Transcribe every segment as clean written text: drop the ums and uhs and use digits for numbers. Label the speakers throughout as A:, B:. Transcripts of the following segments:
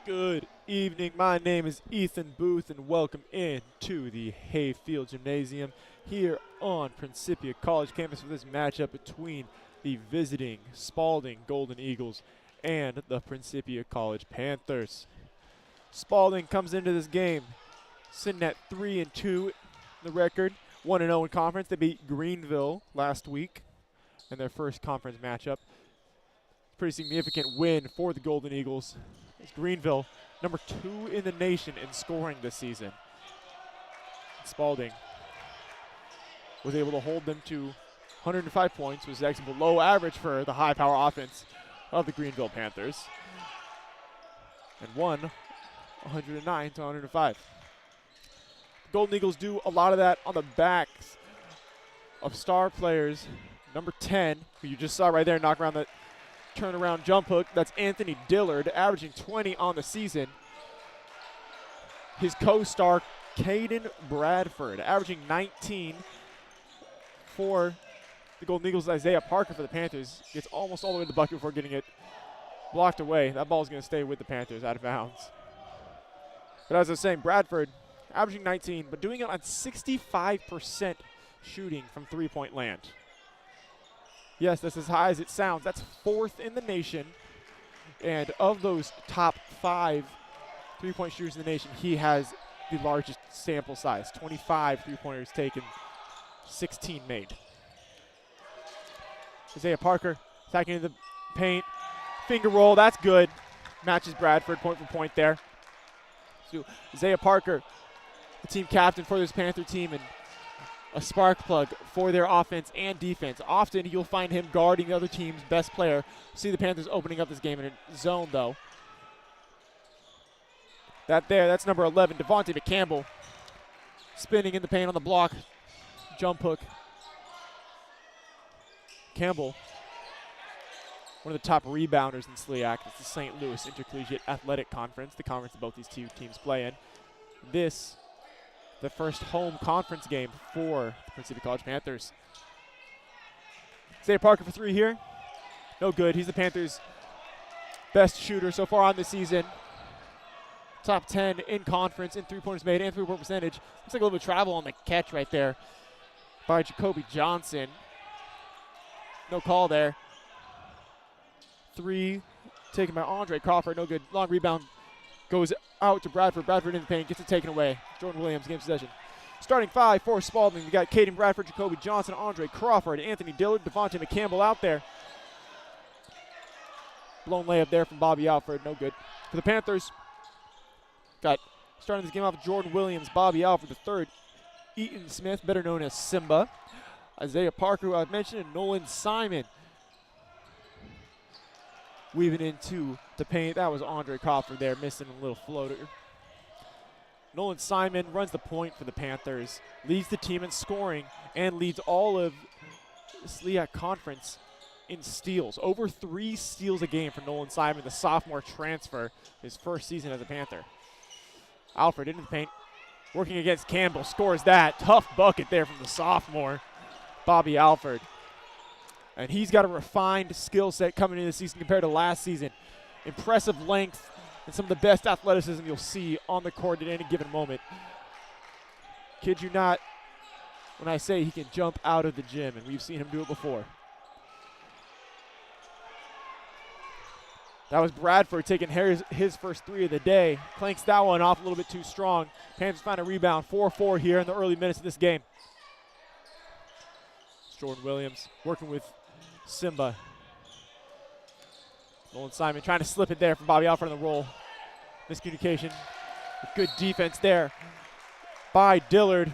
A: Good evening. My name is Ethan Booth, and welcome in to the Hayfield Gymnasium here on Principia College campus for this matchup between the visiting Spalding Golden Eagles and the Principia College Panthers. Spalding comes into this game sitting at 3-2 the record, 1-0 in conference. They beat Greenville last week in their first conference matchup. Pretty significant win for the Golden Eagles. It's Greenville, number 2 in the nation in scoring this season. Spalding was able to hold them to 105 points, which is actually below average for the high-power offense of the Greenville Panthers, and won 109 to 105. The Golden Eagles do a lot of that on the backs of star players. Number 10, who you just saw right there, knock around the turnaround jump hook. That's Anthony Dillard, averaging 20 on the season. His co-star, Caden Bradford, averaging 19 for the Golden Eagles. Isaiah Parker for the Panthers gets almost all the way to the bucket before getting it blocked away. That ball is going to stay with the Panthers out of bounds. But as I was saying, Bradford averaging 19, but doing it on 65% shooting from three-point land. Yes, that's as high as it sounds. That's 4th in the nation. And of those top 5 three-point shooters in the nation, he has the largest sample size. 25 three-pointers taken, 16 made. Isaiah Parker attacking into the paint. Finger roll, that's good. Matches Bradford point for point there. So Isaiah Parker, the team captain for this Panther team, and a spark plug for their offense and defense. Often you'll find him guarding the other team's best player. See the Panthers opening up this game in a zone, though. That's number 11, Devontae McCampbell, spinning in the paint on the block. Jump hook. Campbell, one of the top rebounders in SLIAC. It's the St. Louis Intercollegiate Athletic Conference, the conference that both these two teams play in. This, the first home conference game for the Principia College Panthers. Isaiah Parker for 3 here. No good. He's the Panthers' best shooter so far on this season. Top 10 in conference in three-pointers made and three-point percentage. Looks like a little bit of travel on the catch right there by Jacoby Johnson. No call there. 3 taken by Andre Crawford. No good. Long rebound goes out to Bradford. Bradford in the paint, gets it taken away. Jordan Williams, game possession. Starting 5 for Spalding. We got Caden Bradford, Jacoby Johnson, Andre Crawford, Anthony Dillard, Devontae McCampbell out there. Blown layup there from Bobby Alford. No good. For the Panthers, got starting this game off Jordan Williams, Bobby Alford III, Eaton Smith, better known as Simba, Isaiah Parker, who I've mentioned, and Nolan Simon. Weaving into the paint. That was Andre Crawford there, missing a little floater. Nolan Simon runs the point for the Panthers, leads the team in scoring, and leads all of the SLIAC Conference in steals. Over 3 steals a game for Nolan Simon, the sophomore transfer, his first season as a Panther. Alfred into the paint, working against Campbell, scores that. Tough bucket there from the sophomore, Bobby Alford. And he's got a refined skill set coming into the season compared to last season. Impressive length and some of the best athleticism you'll see on the court at any given moment. Kid you not when I say he can jump out of the gym, and we've seen him do it before. That was Bradford taking his first 3 of the day. Clanks that one off a little bit too strong. Panthers find a rebound, 4-4 here in the early minutes of this game. It's Jordan Williams working with Simba. Nolan Simon trying to slip it there from Bobby Alford on the roll. Miscommunication. Good defense there by Dillard.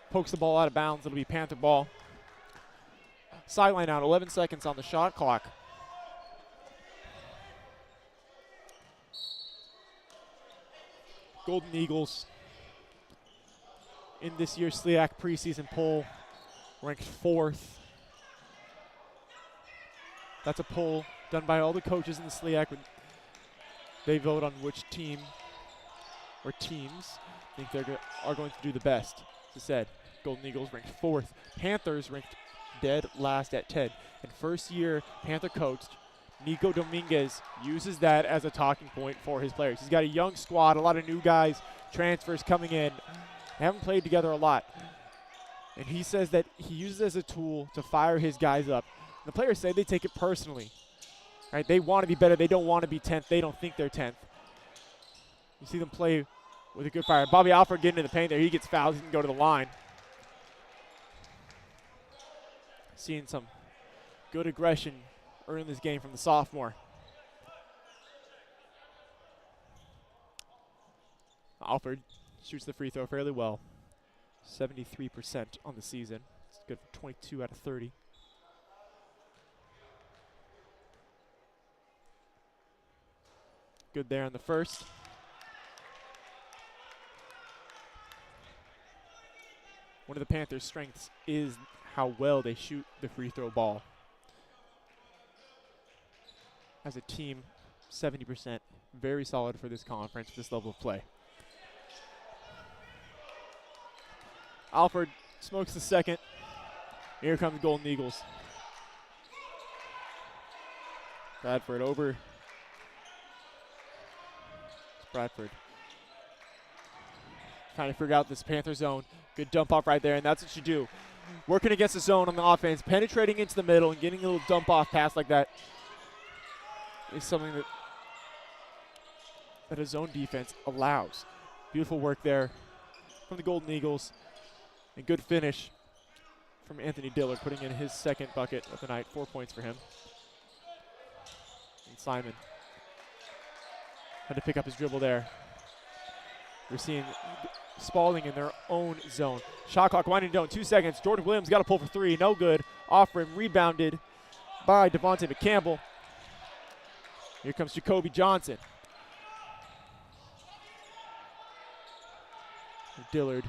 A: Pokes the ball out of bounds. It'll be Panther ball. Sideline out, 11 seconds on the shot clock. Golden Eagles in this year's SLIAC preseason poll ranked 4th. That's a poll done by all the coaches in the SLIAC when they vote on which team or teams think they are going to do the best. As I said, Golden Eagles ranked 4th. Panthers ranked dead last at 10. And first year Panther coach Nico Dominguez uses that as a talking point for his players. He's got a young squad, a lot of new guys, transfers coming in. They haven't played together a lot. And he says that he uses it as a tool to fire his guys up. The players say they take it personally. Right? They want to be better. They don't want to be 10th. They don't think they're 10th. You see them play with a good fire. Bobby Alford getting in the paint there. He gets fouled. He can go to the line. Seeing some good aggression early in this game from the sophomore. Alford shoots the free throw fairly well. 73% on the season. It's good for 22 out of 30. Good there on the first. One of the Panthers' strengths is how well they shoot the free throw ball. As a team, 70%, very solid for this conference, this level of play. Alford smokes the second. Here comes Golden Eagles. Bradford over. Bradford trying to figure out this Panther zone. Good dump off right there, and that's what you do. Working against the zone on the offense, penetrating into the middle and getting a little dump off pass like that is something that a zone defense allows. Beautiful work there from the Golden Eagles. And good finish from Anthony Dillard, putting in his second bucket of the night. 4 points for him. And Simon had to pick up his dribble there. We're seeing Spalding in their own zone. Shot clock winding down, 2 seconds. Jordan Williams got to pull for three. No good. Off rim, rebounded by Devontae McCampbell. Here comes Jacoby Johnson. Dillard.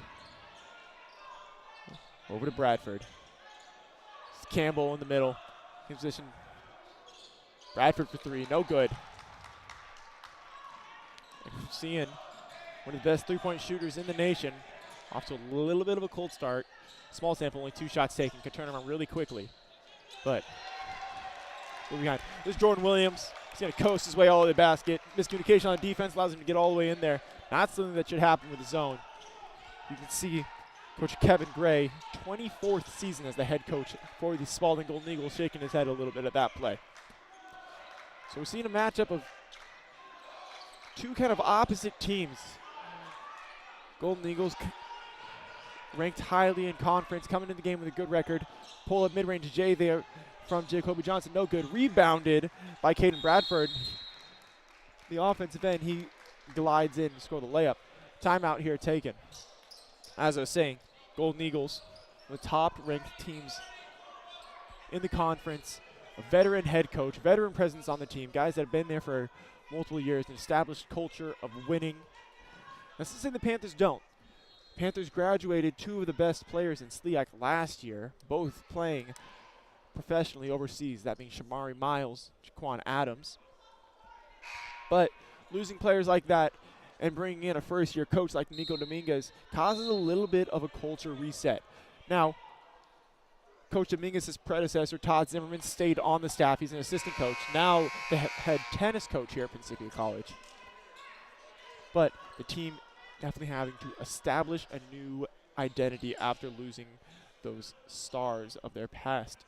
A: Over to Bradford. It's Campbell in the middle. In position. Bradford for three. No good. And seeing one of the best three-point shooters in the nation. Off to a little bit of a cold start. Small sample, only 2 shots taken. Could turn around really quickly. But behind. There's Jordan Williams. He's going to coast his way all the way to the basket. Miscommunication on defense allows him to get all the way in there. Not something that should happen with the zone. You can see Coach Kevin Gray, 24th season as the head coach for the Spalding Golden Eagles, shaking his head a little bit at that play. So we're seeing a matchup of two kind of opposite teams. Golden Eagles ranked highly in conference, coming into the game with a good record. Pull up mid-range J there from Jacoby Johnson, no good. Rebounded by Caden Bradford. The offensive end, he glides in to score the layup. Timeout here taken. As I was saying, Golden Eagles, the top-ranked teams in the conference, a veteran head coach, veteran presence on the team, guys that have been there for multiple years, an established culture of winning. That's to say the Panthers don't. Panthers graduated 2 of the best players in SLIAC last year, both playing professionally overseas, that being Shamari Miles, Jaquan Adams. But losing players like that and bringing in a first-year coach like Nico Dominguez causes a little bit of a culture reset. Now, Coach Dominguez's predecessor, Todd Zimmerman, stayed on the staff. He's an assistant coach. Now the head tennis coach here at Principia College. But the team definitely having to establish a new identity after losing those stars of their past.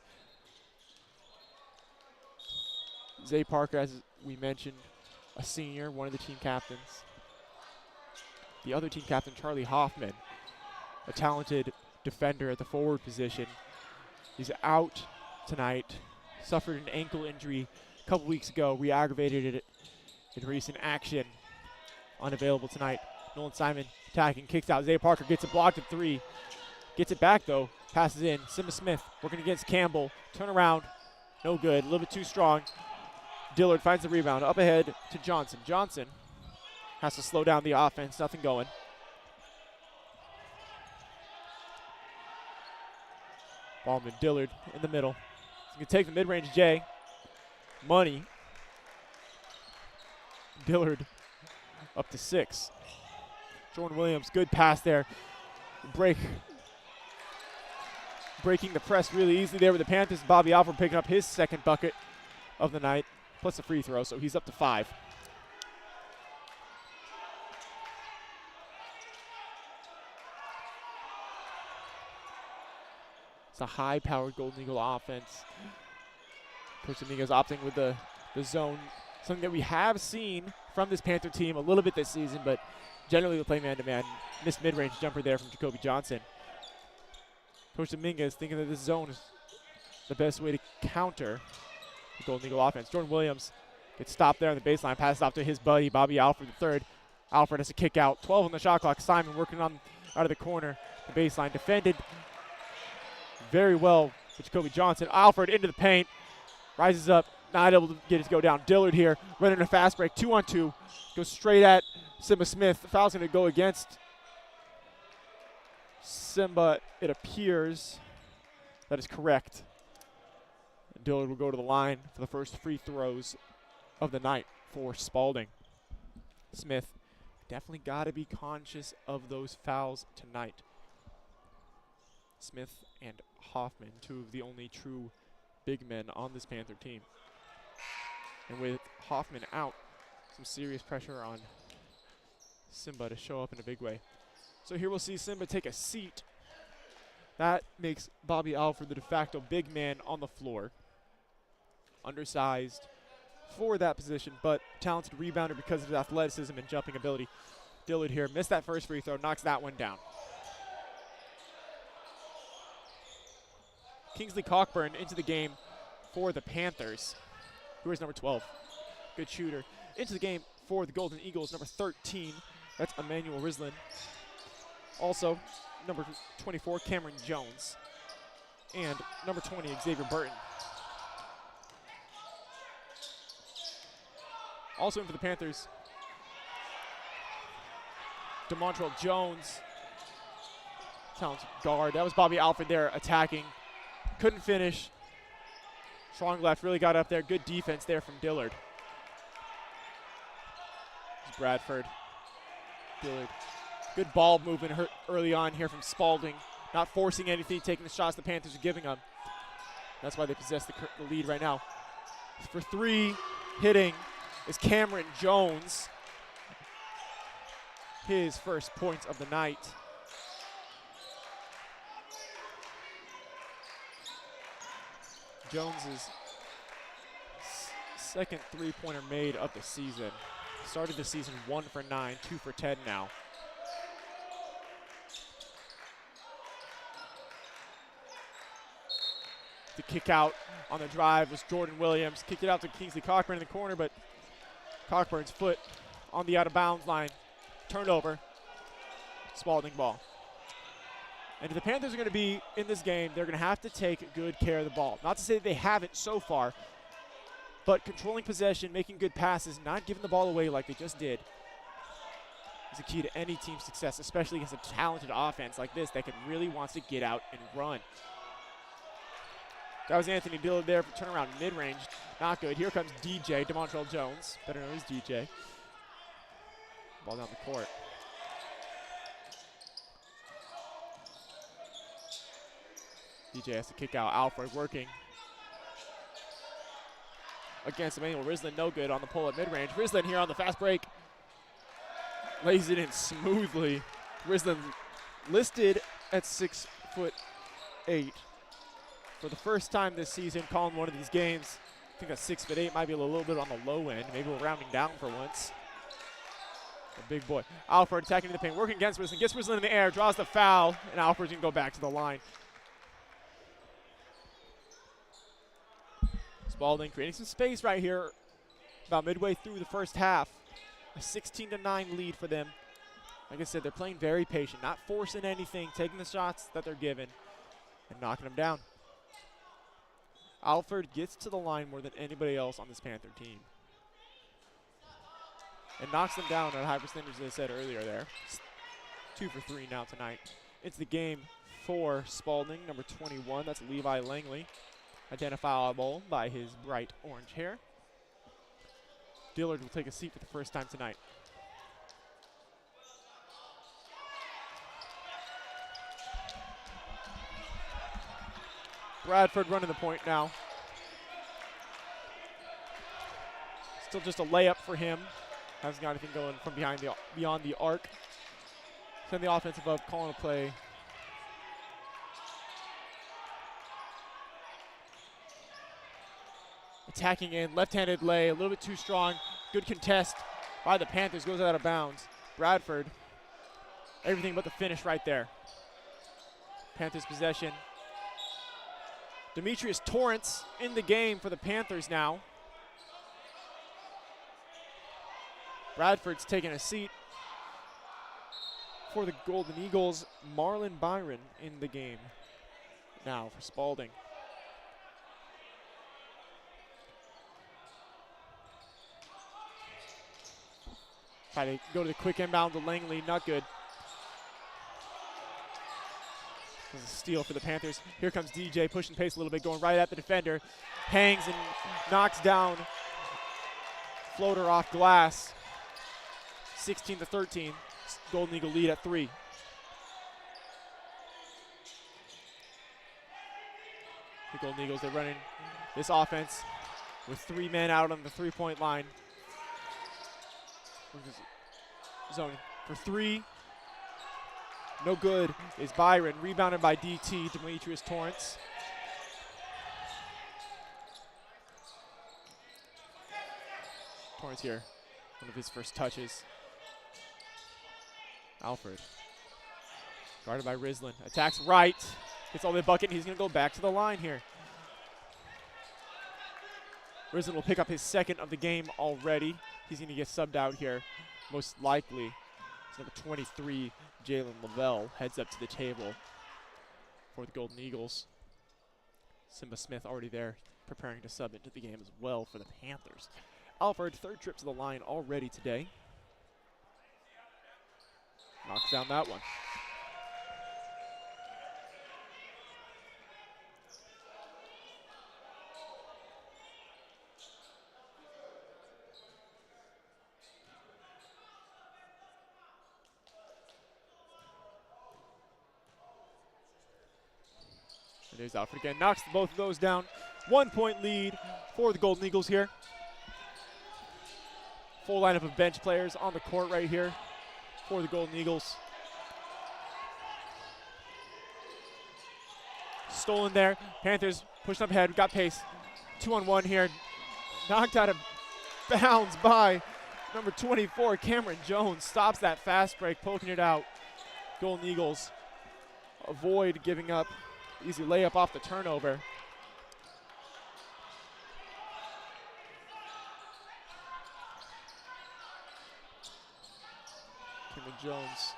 A: Zay Parker, as we mentioned, a senior, one of the team captains. The other team captain, Charlie Hoffman, a talented defender at the forward position. He's out tonight. Suffered an ankle injury a couple weeks ago. Re-aggravated it in recent action. Unavailable tonight. Nolan Simon attacking, kicks out. Zay Parker gets it blocked at 3. Gets it back though. Passes in. Simma Smith working against Campbell. Turn around. No good. A little bit too strong. Dillard finds the rebound. Up ahead to Johnson. Johnson has to slow down the offense. Nothing going. Ballman, Dillard in the middle. He's going to take the mid-range J. Money. Dillard up to 6. Jordan Williams, good pass there. Breaking the press really easily there with the Panthers. Bobby Alford picking up his second bucket of the night. plus a free throw, so he's up to 5. It's a high-powered Golden Eagle offense. Coach Dominguez opting with the zone, something that we have seen from this Panther team a little bit this season, but generally they play man-to-man. Missed mid-range jumper there from Jacoby Johnson. Coach Dominguez thinking that this zone is the best way to counter the Golden Eagle offense. Jordan Williams gets stopped there on the baseline, passes off to his buddy, Bobby Alford III. Alford has to kick out. 12 on the shot clock. Simon working on out of the corner. The baseline defended very well with Jacoby Johnson. Alford into the paint. Rises up. Not able to get it to go down. Dillard here running a fast break. 2-on-2. Goes straight at Simba Smith. The foul's going to go against Simba. It appears that is correct. And Dillard will go to the line for the first free throws of the night for Spalding. Smith definitely got to be conscious of those fouls tonight. Smith and Hoffman, two of the only true big men on this Panther team. And with Hoffman out, some serious pressure on Simba to show up in a big way. So here we'll see Simba take a seat. That makes Bobby Alford the de facto big man on the floor. Undersized for that position, but talented rebounder because of his athleticism and jumping ability. Dillard here missed that first free throw, knocks that one down. Kingsley Cockburn into the game for the Panthers. Who is number 12? Good shooter. Into the game for the Golden Eagles, number 13. That's Emmanuel Rislin. Also, number 24, Cameron Jones. And number 20, Xavier Burton. Also in for the Panthers, DeMontrell Jones. Talented guard. That was Bobby Alford there attacking. Couldn't finish. Strong left, really got up there. Good defense there from Dillard. It's Bradford. Dillard. Good ball movement early on here from Spalding. Not forcing anything, taking the shots the Panthers are giving them. That's why they possess the lead right now. For 3, hitting is Cameron Jones. His first points of the night. Jones's second three-pointer made of the season. Started the season 1 for 9, 2 for 10 now. The kick out on the drive was Jordan Williams. Kicked it out to Kingsley Cockburn in the corner, but Cockburn's foot on the out-of-bounds line. Turnover. Spalding ball. And if the Panthers are going to be in this game, they're going to have to take good care of the ball. Not to say that they haven't so far, but controlling possession, making good passes, not giving the ball away like they just did is a key to any team's success, especially against a talented offense like this that really wants to get out and run. That was Anthony Dillard there for turnaround mid-range. Not good. Here comes DJ, DeMontrell Jones, better known as DJ. Ball down the court. DJ has to kick out. Alfred working against Emmanuel Rislin. No good on the pull at mid-range. Rislin here on the fast break. Lays it in smoothly. Rislin listed at 6'8". For the first time this season, calling one of these games. I think that 6'8" might be a little bit on the low end. Maybe we're rounding down for once. A big boy. Alfred attacking in the paint, working against Rislin. Gets Rislin in the air, draws the foul, and Alfred's going to go back to the line. Spalding creating some space right here about midway through the first half. A 16-9 lead for them. Like I said, they're playing very patient, not forcing anything, taking the shots that they're given and knocking them down. Alfred gets to the line more than anybody else on this Panther team. And knocks them down at a high percentage, as I said earlier there. 2 for 3 now tonight. It's the game for Spalding, number 21. That's Levi Langley, identifiable by his bright orange hair. Dillard will take a seat for the first time tonight. Bradford running the point now. Still just a layup for him. Hasn't got anything going from beyond the arc. Send the offensive up, calling a play. Attacking in, left-handed lay, a little bit too strong. Good contest by the Panthers, goes out of bounds. Bradford, everything but the finish right there. Panthers possession. Demetrius Torrance in the game for the Panthers now. Bradford's taking a seat for the Golden Eagles. Marlon Byron in the game now for Spalding. Try to go to the quick inbound to Langley, not good. This is a steal for the Panthers. Here comes DJ, pushing pace a little bit, going right at the defender. Hangs and knocks down. Floater off glass. 16-13. Golden Eagle lead at 3. The Golden Eagles, they're running this offense with 3 men out on the 3-point line. Zone for 3. No good is Byron. Rebounded by DT, Demetrius Torrance. Torrance here, one of his first touches. Alfred, guarded by Rislin. Attacks right, gets all the way bucket, and he's gonna go back to the line here. Rislin will pick up his 2nd of the game already. He's gonna get subbed out here, most likely. It's number 23, Jalen Lavelle, heads up to the table for the Golden Eagles. Simba Smith already there, preparing to sub into the game as well for the Panthers. Alfred, 3rd trip to the line already today. Knocks down that one. And there's Alfred again, knocks both of those down. 1-point lead for the Golden Eagles here. Full lineup of bench players on the court right here for the Golden Eagles. Stolen there. Panthers pushed up ahead, got pace. 2-on-1 here. Knocked out of bounds by number 24, Cameron Jones. Stops that fast break, poking it out. Golden Eagles avoid giving up. Easy layup off the turnover. Cameron Jones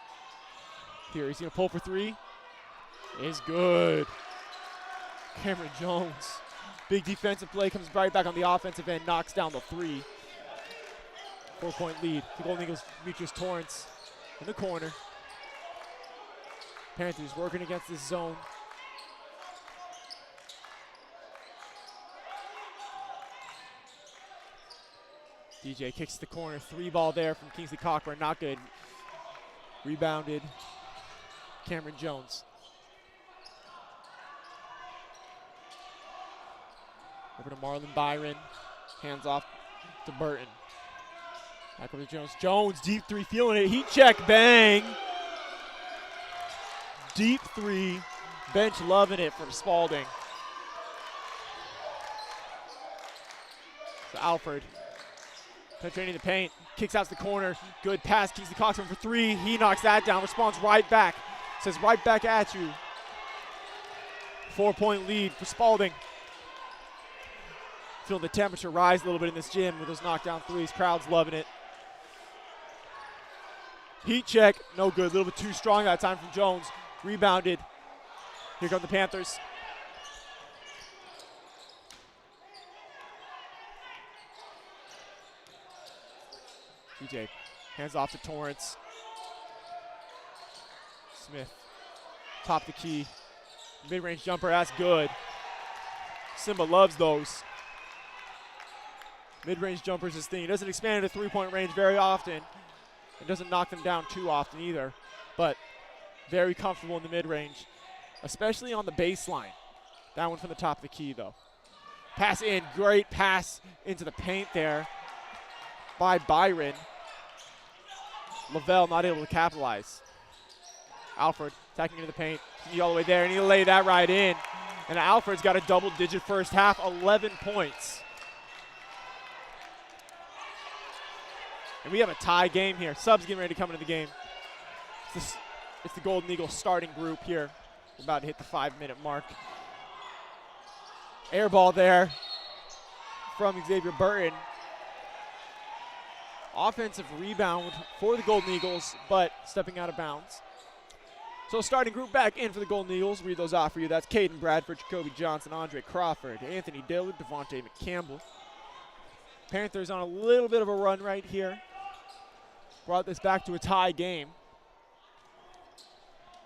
A: here, he's gonna pull for 3. Is good. Cameron Jones, big defensive play, comes right back on the offensive end, knocks down the 3. 4-point lead. The Golden Eagles, Demetrius Torrance in the corner. Panthers working against this zone. DJ kicks the corner, 3-ball there from Kingsley Cockburn, not good. Rebounded, Cameron Jones. Over to Marlon Byron, hands off to Burton. Back over to Jones. Jones, deep 3, feeling it, heat check, bang. Deep 3, bench loving it from Spalding. So Alfred, penetrating the paint, kicks out to the corner, good pass, Kingsley Cockburn for 3, he knocks that down, responds right back, says right back at you. 4-point lead for Spalding. Feeling the temperature rise a little bit in this gym with those knockdown 3s, crowd's loving it. Heat check, no good, a little bit too strong that time from Jones. Rebounded, here come the Panthers. DJ hands off to Torrance. Smith, top the key. Mid-range jumper, that's good. Simba loves those. Mid-range jumper is his thing. He doesn't expand into 3-point range very often. It doesn't knock them down too often either. But very comfortable in the mid-range, especially on the baseline. That one from the top of the key though. Pass in, great pass into the paint there by Byron. Lavelle not able to capitalize. Alfred attacking into the paint, all the way there, and he'll lay that right in. And Alfred's got a double-digit first half, 11 points. And we have a tie game here. Subs getting ready to come into the game. It's the Golden Eagles starting group here. We're about to hit the 5-minute mark. Air ball there from Xavier Burton. Offensive rebound for the Golden Eagles, but stepping out of bounds. So starting group back in for the Golden Eagles. Read those off for you. That's Caden Bradford, Jacoby Johnson, Andre Crawford, Anthony Dillard, Devontae McCampbell. Panthers on a little bit of a run right here. Brought this back to a tie game.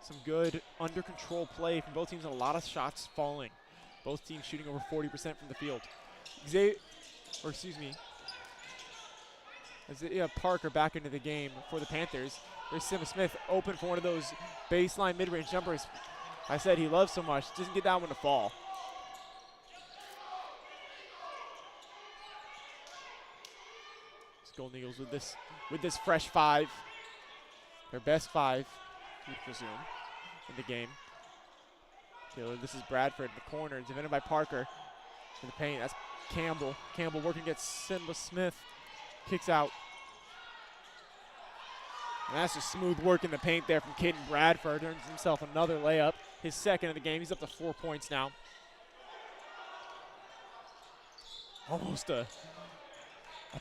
A: Some good under control play from both teams and a lot of shots falling. Both teams shooting over 40% from the field. Isaiah Parker back into the game for the Panthers. There's Sim Smith open for one of those baseline mid-range jumpers I said he loves so much. Doesn't get that one to fall. It's Golden Eagles with this fresh 5. Their best 5, we presume, in the game. This is Bradford in the corner, defended by Parker in the paint. That's Campbell. Campbell working against Simba Smith. Kicks out. And that's just smooth work in the paint there from Caden Bradford. Earns himself another layup. His second of the game. He's up to 4 points now. Almost a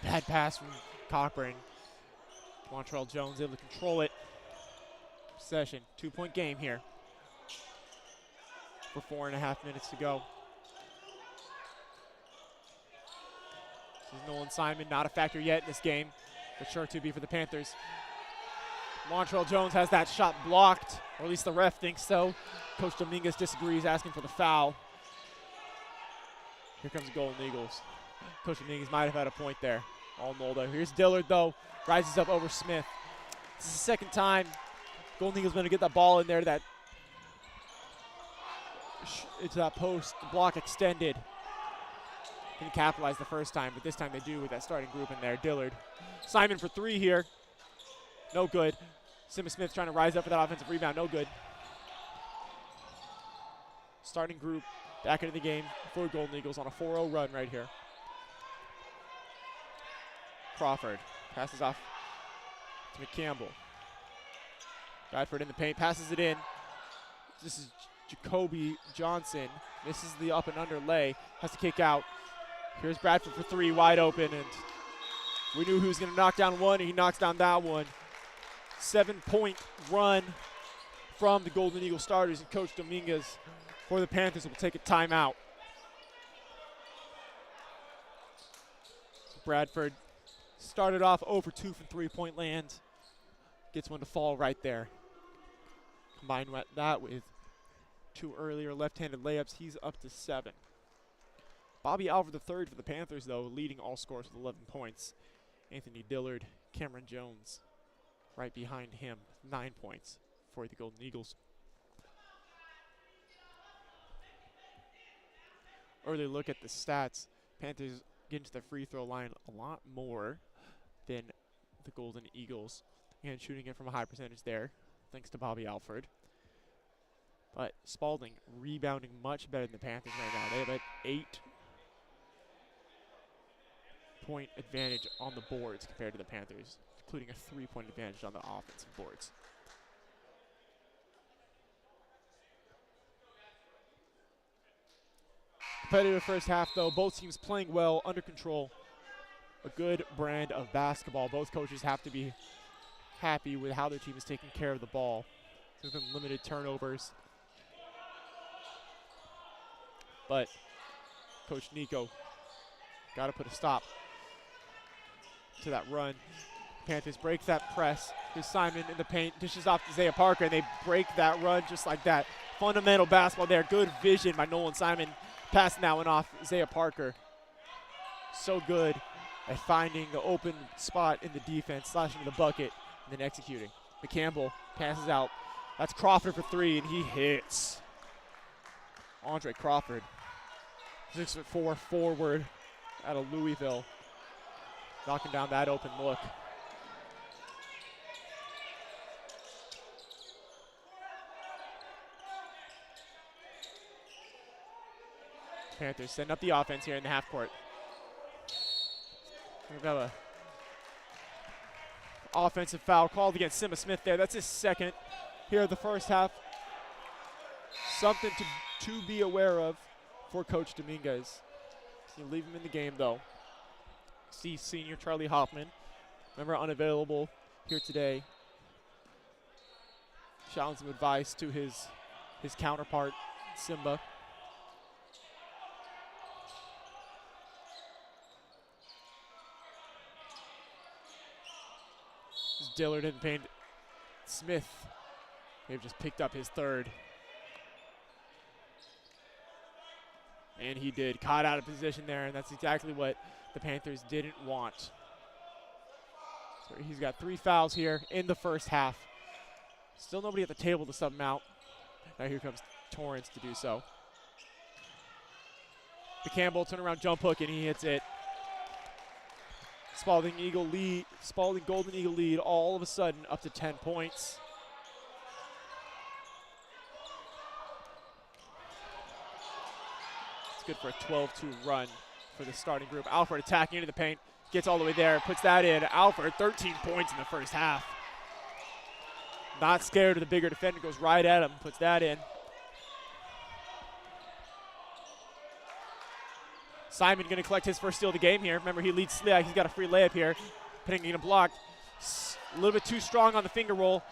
A: bad pass from Cochran. Montrell Jones able to control it. Possession. 2-point game here. For 4.5 minutes to go. This is Nolan Simon, not a factor yet in this game, but sure to be for the Panthers. Montrell Jones has that shot blocked, or at least the ref thinks so. Coach Dominguez disagrees, asking for the foul. Here comes the Golden Eagles. Coach Dominguez might have had a point there. All Nolda. Here's Dillard, though. Rises up over Smith. This is the second time Golden Eagles going to get that ball in there. It's that post, the block extended. Didn't capitalize the first time, but this time they do with that starting group in there. Dillard. Simon for 3 here. No good. Simba Smith trying to rise up for that offensive rebound. No good. Starting group back into the game for Golden Eagles on a 4-0 run right here. Crawford passes off to McCampbell. Bradford in the paint, passes it in. This is Jacoby Johnson. Misses the up and under lay. Has to kick out. Here's Bradford for 3, wide open, and we knew who was going to knock down one, and he knocks down that one. 7-point run from the Golden Eagle starters, and Coach Dominguez for the Panthers will take a timeout. So Bradford started off 0 for 2 from 3-point land. Gets one to fall right there. Combine that with 2 earlier left-handed layups, he's up to 7. Bobby Alford III for the Panthers, though, leading all scorers with 11 points. Anthony Dillard, Cameron Jones right behind him, 9 points for the Golden Eagles. Early look at the stats. Panthers get into the free throw line a lot more than the Golden Eagles. And shooting it from a high percentage there, thanks to Bobby Alford. But Spalding rebounding much better than the Panthers right now. They have an 8-point advantage on the boards compared to the Panthers, including a 3-point advantage on the offensive boards. Competitive first half, though. Both teams playing well, under control. A good brand of basketball. Both coaches have to be happy with how their team is taking care of the ball. There's been limited turnovers. But Coach Nico got to put a stop to that run. Panthers break that press. Here's Simon in the paint, dishes off to Isaiah Parker, and they break that run just like that. Fundamental basketball there. Good vision by Nolan Simon. Passing that one off Isaiah Parker. So good at finding the open spot in the defense, slashing to the bucket, and then executing. McCampbell passes out. That's Crawford for 3, and he hits. Andre Crawford, 6'4" forward out of Louisville. knocking down that open look. Panthers setting up the offense here in the half court. We've got a offensive foul called against Simba Smith there. That's his second here of the first half. Something to be aware of for Coach Dominguez. So you leave him in the game though. See senior Charlie Hoffman, remember unavailable here today, shouting some advice to his counterpart, Simba. Dillard in paint. Smith, they've just picked up his third. And he did, caught out of position there, and that's exactly what the Panthers didn't want. So he's got 3 fouls here in the first half. Still nobody at the table to sub him out. Now here comes Torrance to do so. The Campbell turnaround jump hook, and he hits it. Spalding Golden Eagle lead all of a sudden up to 10 points. It's good for a 12-2 run for the starting group. Alfred attacking into the paint, gets all the way there, puts that in. Alfred, 13 points in the first half. Not scared of the bigger defender, goes right at him, puts that in. Simon going to collect his first steal of the game here. Remember, he leads Sliak. He's got a free layup here. Putting in a block. A little bit too strong on the finger roll.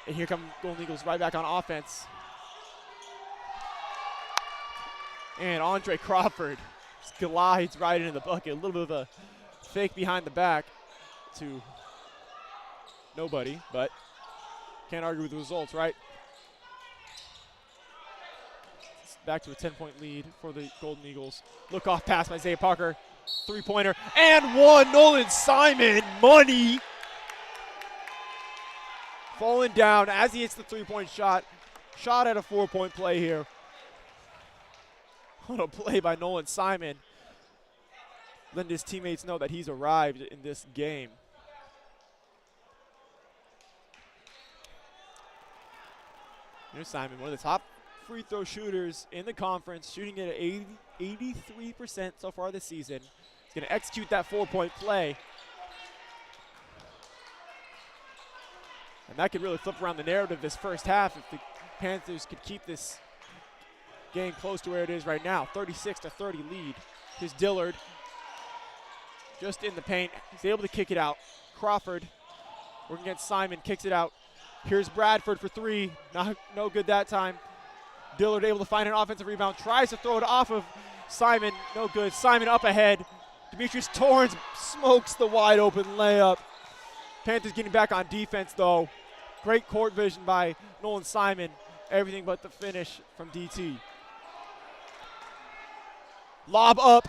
A: And here come Golden Eagles right back on offense. And Andre Crawford glides right into the bucket. A little bit of a fake behind the back to nobody, but can't argue with the results, right? Back to a 10-point lead for the Golden Eagles. Look off pass by Isaiah Parker. 3-pointer and one. Nolan Simon, money. Falling down as he hits the 3-point shot. Shot at a 4-point play here. What a play by Nolan Simon. Letting his teammates know that he's arrived in this game. Here's Simon, one of the top free throw shooters in the conference, shooting at 83% so far this season. He's going to execute that 4-point play. And that could really flip around the narrative this first half if the Panthers could keep this game close to where it is right now. 36-30 lead. Here's Dillard just in the paint. He's able to kick it out. Crawford working against Simon, kicks it out. Here's Bradford for 3. No good that time. Dillard able to find an offensive rebound, tries to throw it off of Simon, no good. Simon up ahead. Demetrius Torrance smokes the wide open layup. Panthers getting back on defense though. Great court vision by Nolan Simon. Everything but the finish from DT. Lob up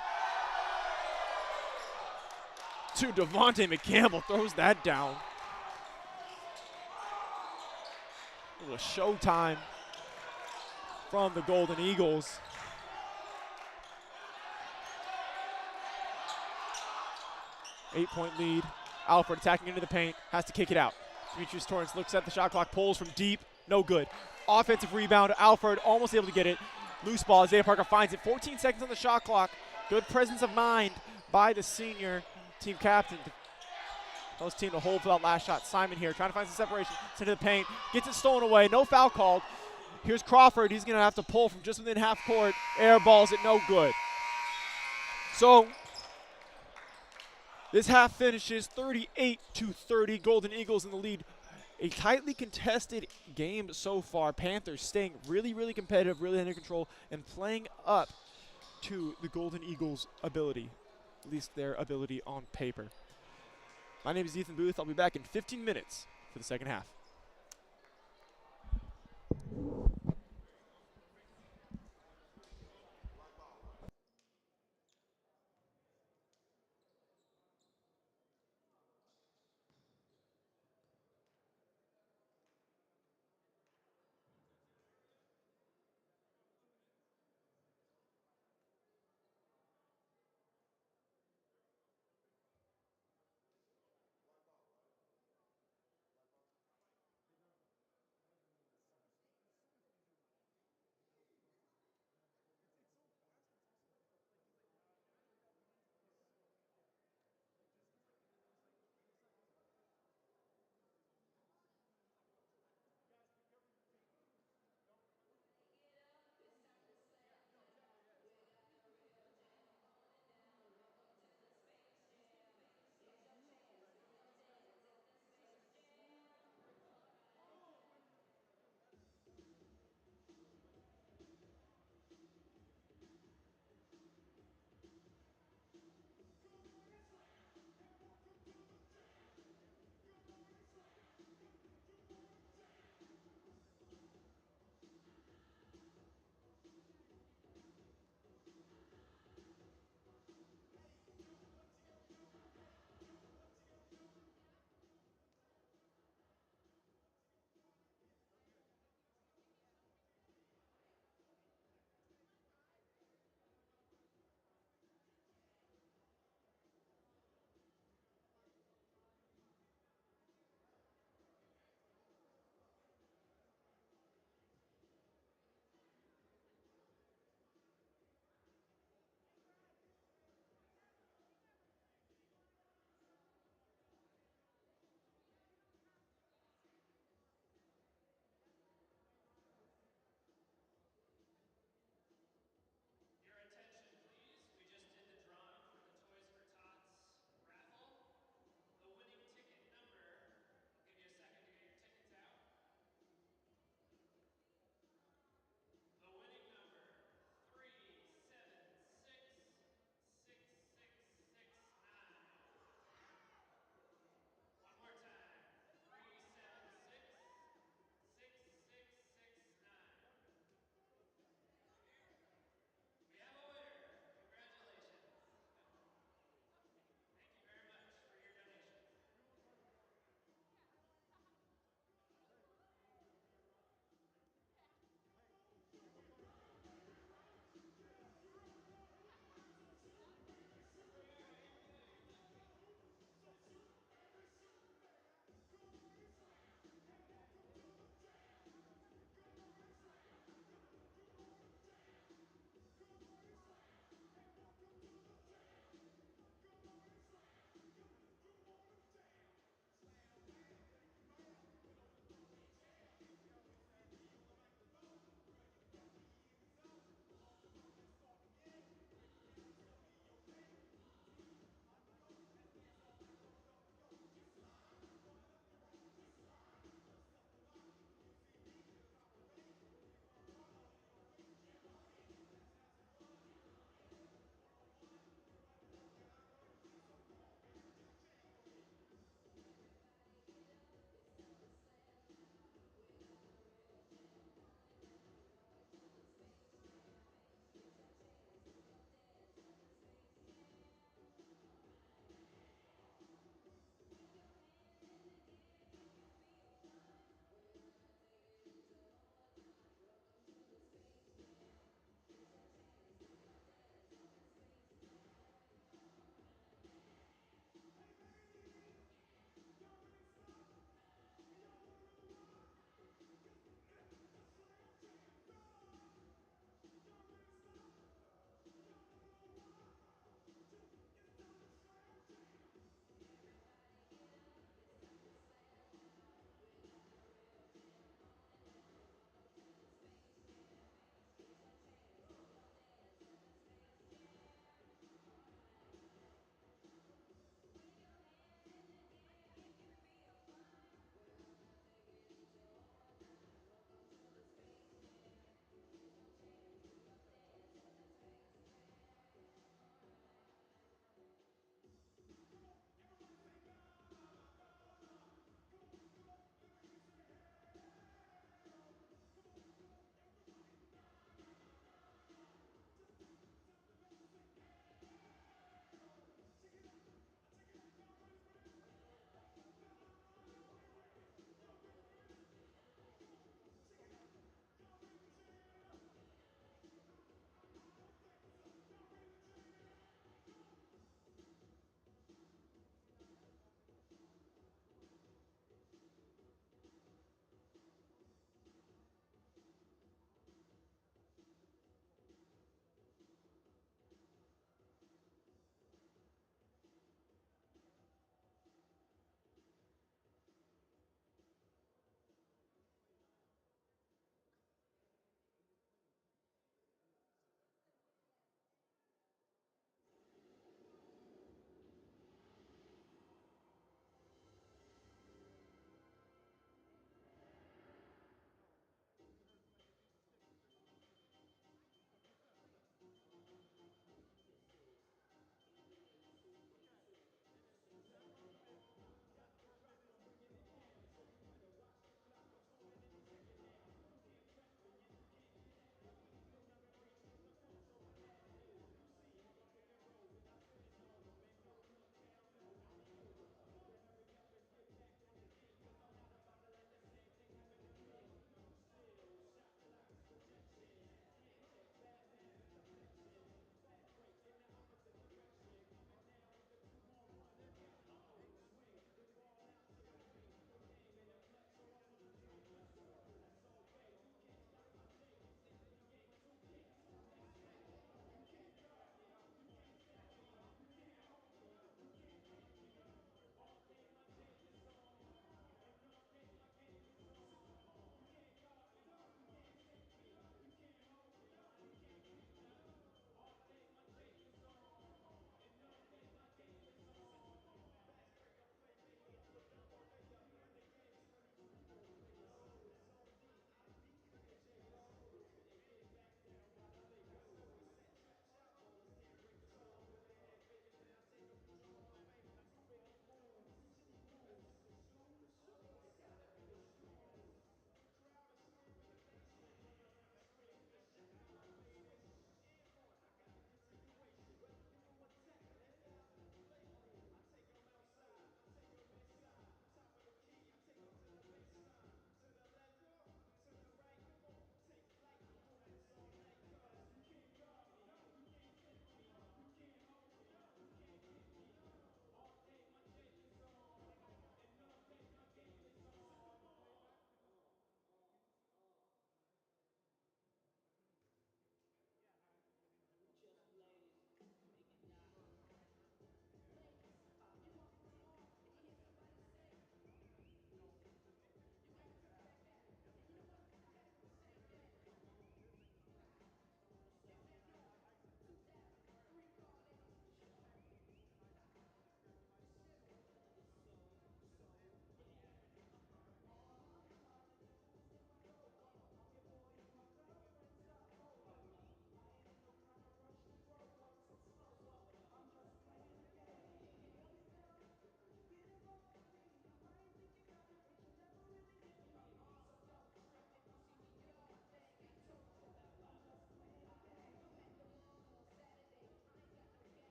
A: to Devontae McCampbell, throws that down. A little showtime from the Golden Eagles. Eight-point lead. Alfred attacking into the paint, has to kick it out. Demetrius Torrance looks at the shot clock, pulls from deep, no good. Offensive rebound, Alfred almost able to get it. Loose ball, Isaiah Parker finds it. 14 seconds on the shot clock. Good presence of mind by the senior team captain. Those team to hold for that last shot. Simon here trying to find some separation. Into the paint, gets it stolen away, no foul called. Here's Crawford, he's gonna have to pull from just within half court. Air balls it, no good. So, this half finishes 38-30, Golden Eagles in the lead. A tightly contested game so far. Panthers staying really, really competitive, really under control, and playing up to the Golden Eagles' ability, at least their ability on paper. My name is Ethan Booth. I'll be back in 15 minutes for the second half.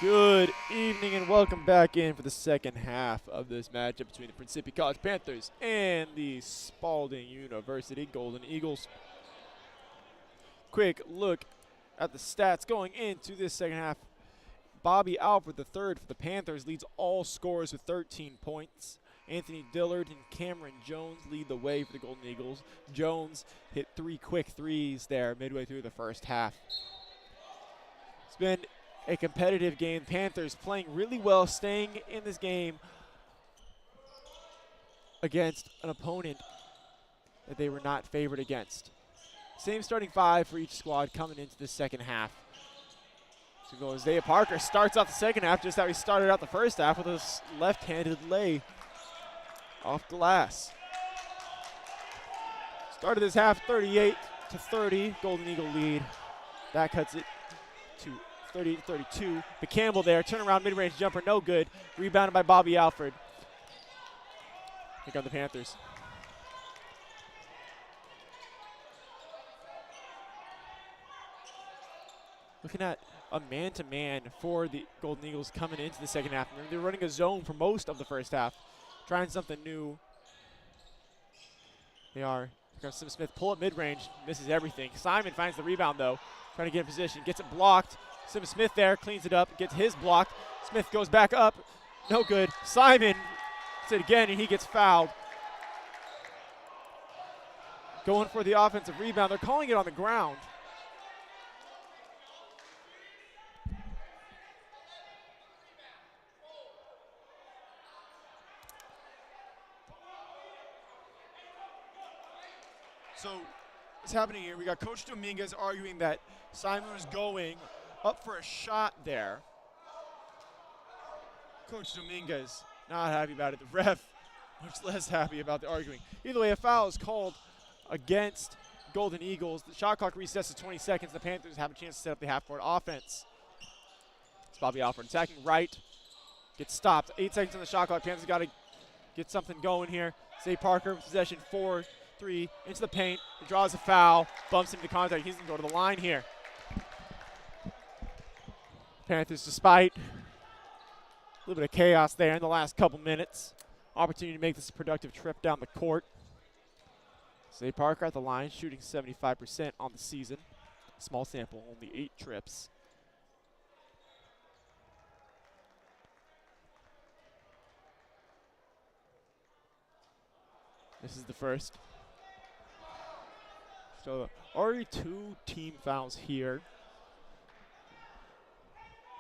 A: Good evening and welcome back in for the second half of this matchup between the Principia College Panthers and the Spalding University Golden Eagles. Quick look at the stats going into this second half. Bobby Alford III for the Panthers leads all scorers with 13 points. Anthony Dillard and Cameron Jones lead the way for the Golden Eagles. Jones hit 3 quick threes there midway through the first half. It's been a competitive game. Panthers playing really well, staying in this game against an opponent that they were not favored against. Same starting five for each squad coming into the second half. So goes Isaiah Parker, starts out the second half just how he started out the first half with a left-handed lay off glass. Started this half 38-30, Golden Eagle lead. That cuts it to 30-32. But Campbell there, turnaround mid-range jumper, no good. Rebounded by Bobby Alford. Here come the Panthers. Looking at a man-to-man for the Golden Eagles coming into the second half. They're running a zone for most of the first half. Trying something new. They are. Here comes Sim Smith, pull up mid-range, misses everything. Simon finds the rebound though, trying to get in position, gets it blocked. Sim Smith there, cleans it up, gets his block. Smith goes back up, no good. Simon does it again and he gets fouled. Going for the offensive rebound, they're calling it on the ground. So what's happening here, we got Coach Dominguez arguing that Simon was going up for a shot there. Coach Dominguez not happy about it. The ref much less happy about the arguing. Either way, a foul is called against Golden Eagles. The shot clock resets to 20 seconds. The Panthers have a chance to set up the half-court offense. It's Bobby Alford attacking right. Gets stopped. 8 seconds on the shot clock. Panthers got to get something going here. Zay Parker, possession 4-3 into the paint. He draws a foul, bumps into contact. He's going to go to the line here. Panthers, despite a little bit of chaos there in the last couple minutes, opportunity to make this a productive trip down the court. Zay Parker at the line, shooting 75% on the season. Small sample, only 8 trips. This is the first. So already 2 team fouls here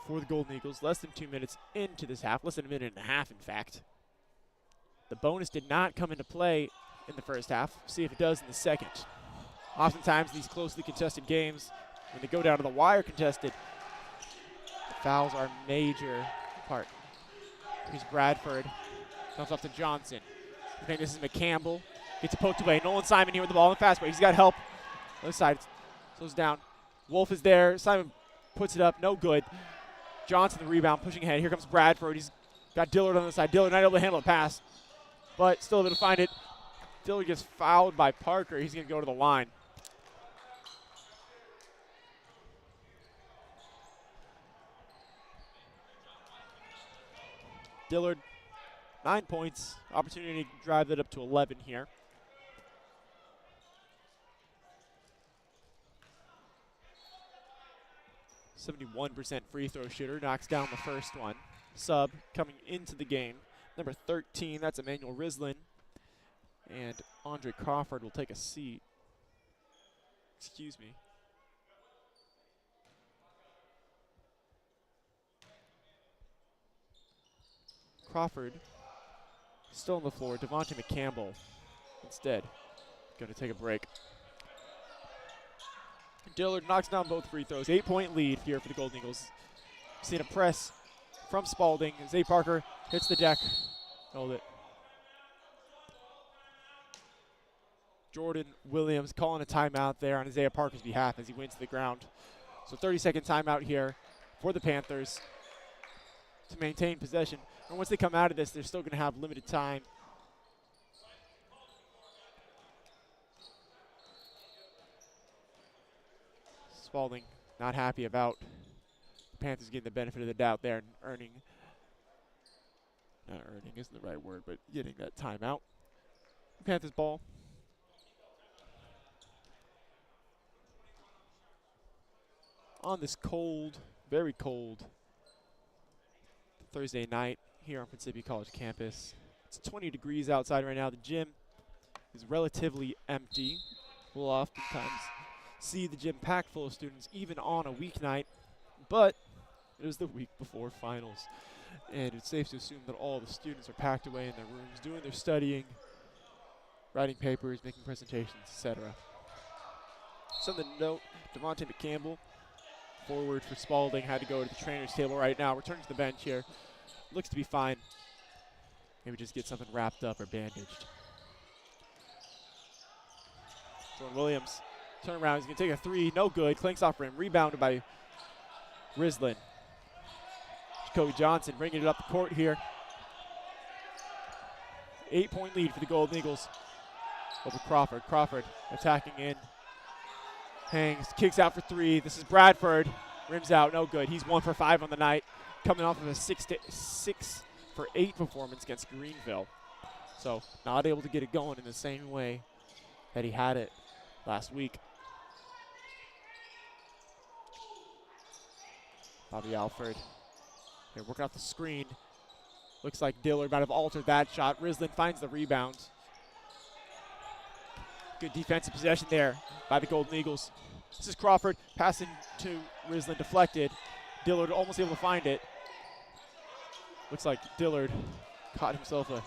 A: for the Golden Eagles. Less than 2 minutes into this half, less than a minute and a half in fact. The bonus did not come into play in the first half. See if it does in the second. Oftentimes these closely contested games, when they go down to the wire contested, the fouls are a major part. Here's Bradford, comes off to Johnson. I think this is McCampbell. Gets it poked away. Nolan Simon here with the ball in the fast break. He's got help. Other side slows down. Wolf is there. Simon puts it up. No good. Johnson the rebound, pushing ahead. Here comes Bradford. He's got Dillard on the side. Dillard not able to handle the pass, but still able to find it. Dillard gets fouled by Parker. He's going to go to the line. Dillard, 9 points. Opportunity to drive that up to 11 here. .71% free throw shooter, knocks down the first one. Sub coming into the game, number 13, that's Emmanuel Rislin. And Andre Crawford will take a seat. Excuse me. Crawford still on the floor. Devontae McCampbell instead going to take a break. Dillard knocks down both free throws. 8-point lead here for the Golden Eagles. Seen a press from Spalding. Zay Parker hits the deck. Hold it. Jordan Williams calling a timeout there on Isaiah Parker's behalf as he wins to the ground. So 30-second timeout here for the Panthers to maintain possession. And once they come out of this, they're still going to have limited time. Spalding not happy about Panthers getting the benefit of the doubt there and earning, not earning isn't the right word, but getting that timeout. Panthers ball. On this cold, very cold Thursday night here on Principia College campus. It's 20 degrees outside right now. The gym is relatively empty. We'll oftentimes see the gym packed full of students even on a weeknight, but it was the week before finals, and it's safe to assume that all the students are packed away in their rooms doing their studying, writing papers, making presentations, etc. Something to note, Devontae McCampbell, forward for Spalding, had to go to the trainer's table right now. Returning to the bench here. Looks to be fine. Maybe just get something wrapped up or bandaged. Jordan Williams, turn around. He's going to take a three. No good. Clinks off rim. Rebounded by Rislin. Jacoby Johnson bringing it up the court here. 8-point lead for the Golden Eagles over Crawford. Crawford attacking in. Hangs, kicks out for three. This is Bradford. Rims out, no good. He's 1 for 5 on the night, coming off of a 6 for 8 performance against Greenville. So not able to get it going in the same way that he had it last week. Bobby Alford here working off the screen. Looks like Dillard might have altered that shot. Rislin finds the rebound. Good defensive possession there by the Golden Eagles. This is Crawford passing to Rislin, deflected. Dillard almost able to find it. Looks like Dillard caught himself a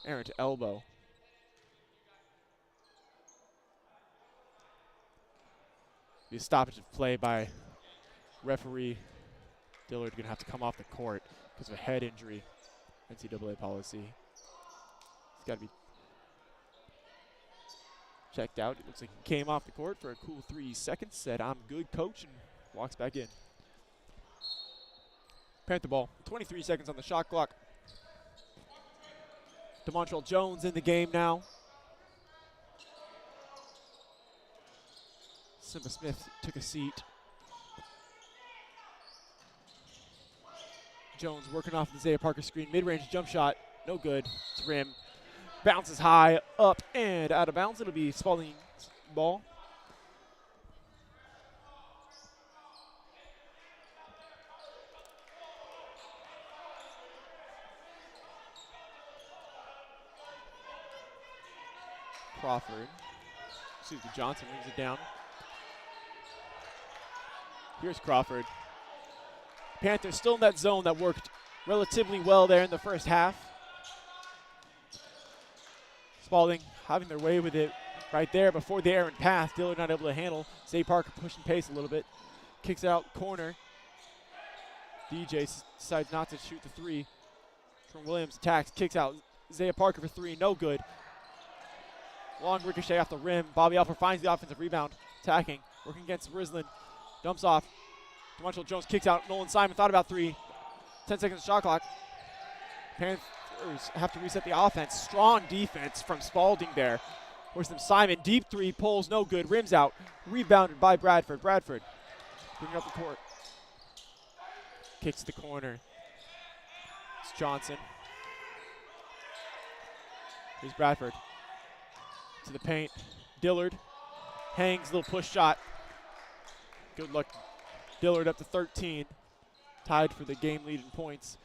A: errant elbow. Be a stoppage of play by referee. Dillard gonna have to come off the court because of a head injury. NCAA policy. He's got to be checked out. It looks like he came off the court for a cool 3 seconds, said, "I'm good, coach," and walks back in. Panther ball, 23 seconds on the shot clock. DeMontrell Jones in the game now. Simba Smith took a seat. Jones working off the Isaiah Parker screen. Mid-range jump shot, no good. It's rim. Bounces high, up, and out of bounds. It'll be Spalding's ball. Johnson brings it down. Here's Crawford. Panthers still in that zone that worked relatively well there in the first half. Spalding having their way with it right there before the errant pass. Dillard not able to handle. Zay Parker pushing pace a little bit. Kicks out corner. DJ decides not to shoot the three. From Williams attacks, kicks out. Zay Parker for three, no good. Long ricochet off the rim. Bobby Alford finds the offensive rebound. Attacking, working against Rislin. Dumps off. DeMontrell Jones kicks out. Nolan Simon thought about three. 10 seconds shot clock. Panthers have to reset the offense. Strong defense from Spalding there. Forces them Simon. Deep three, pulls, no good. Rims out. Rebounded by Bradford. Bradford bringing up the court. Kicks to the corner. It's Johnson. Here's Bradford. To the paint. Dillard. Hangs, little push shot. Good luck. Dillard up to 13. Tied for the game lead in points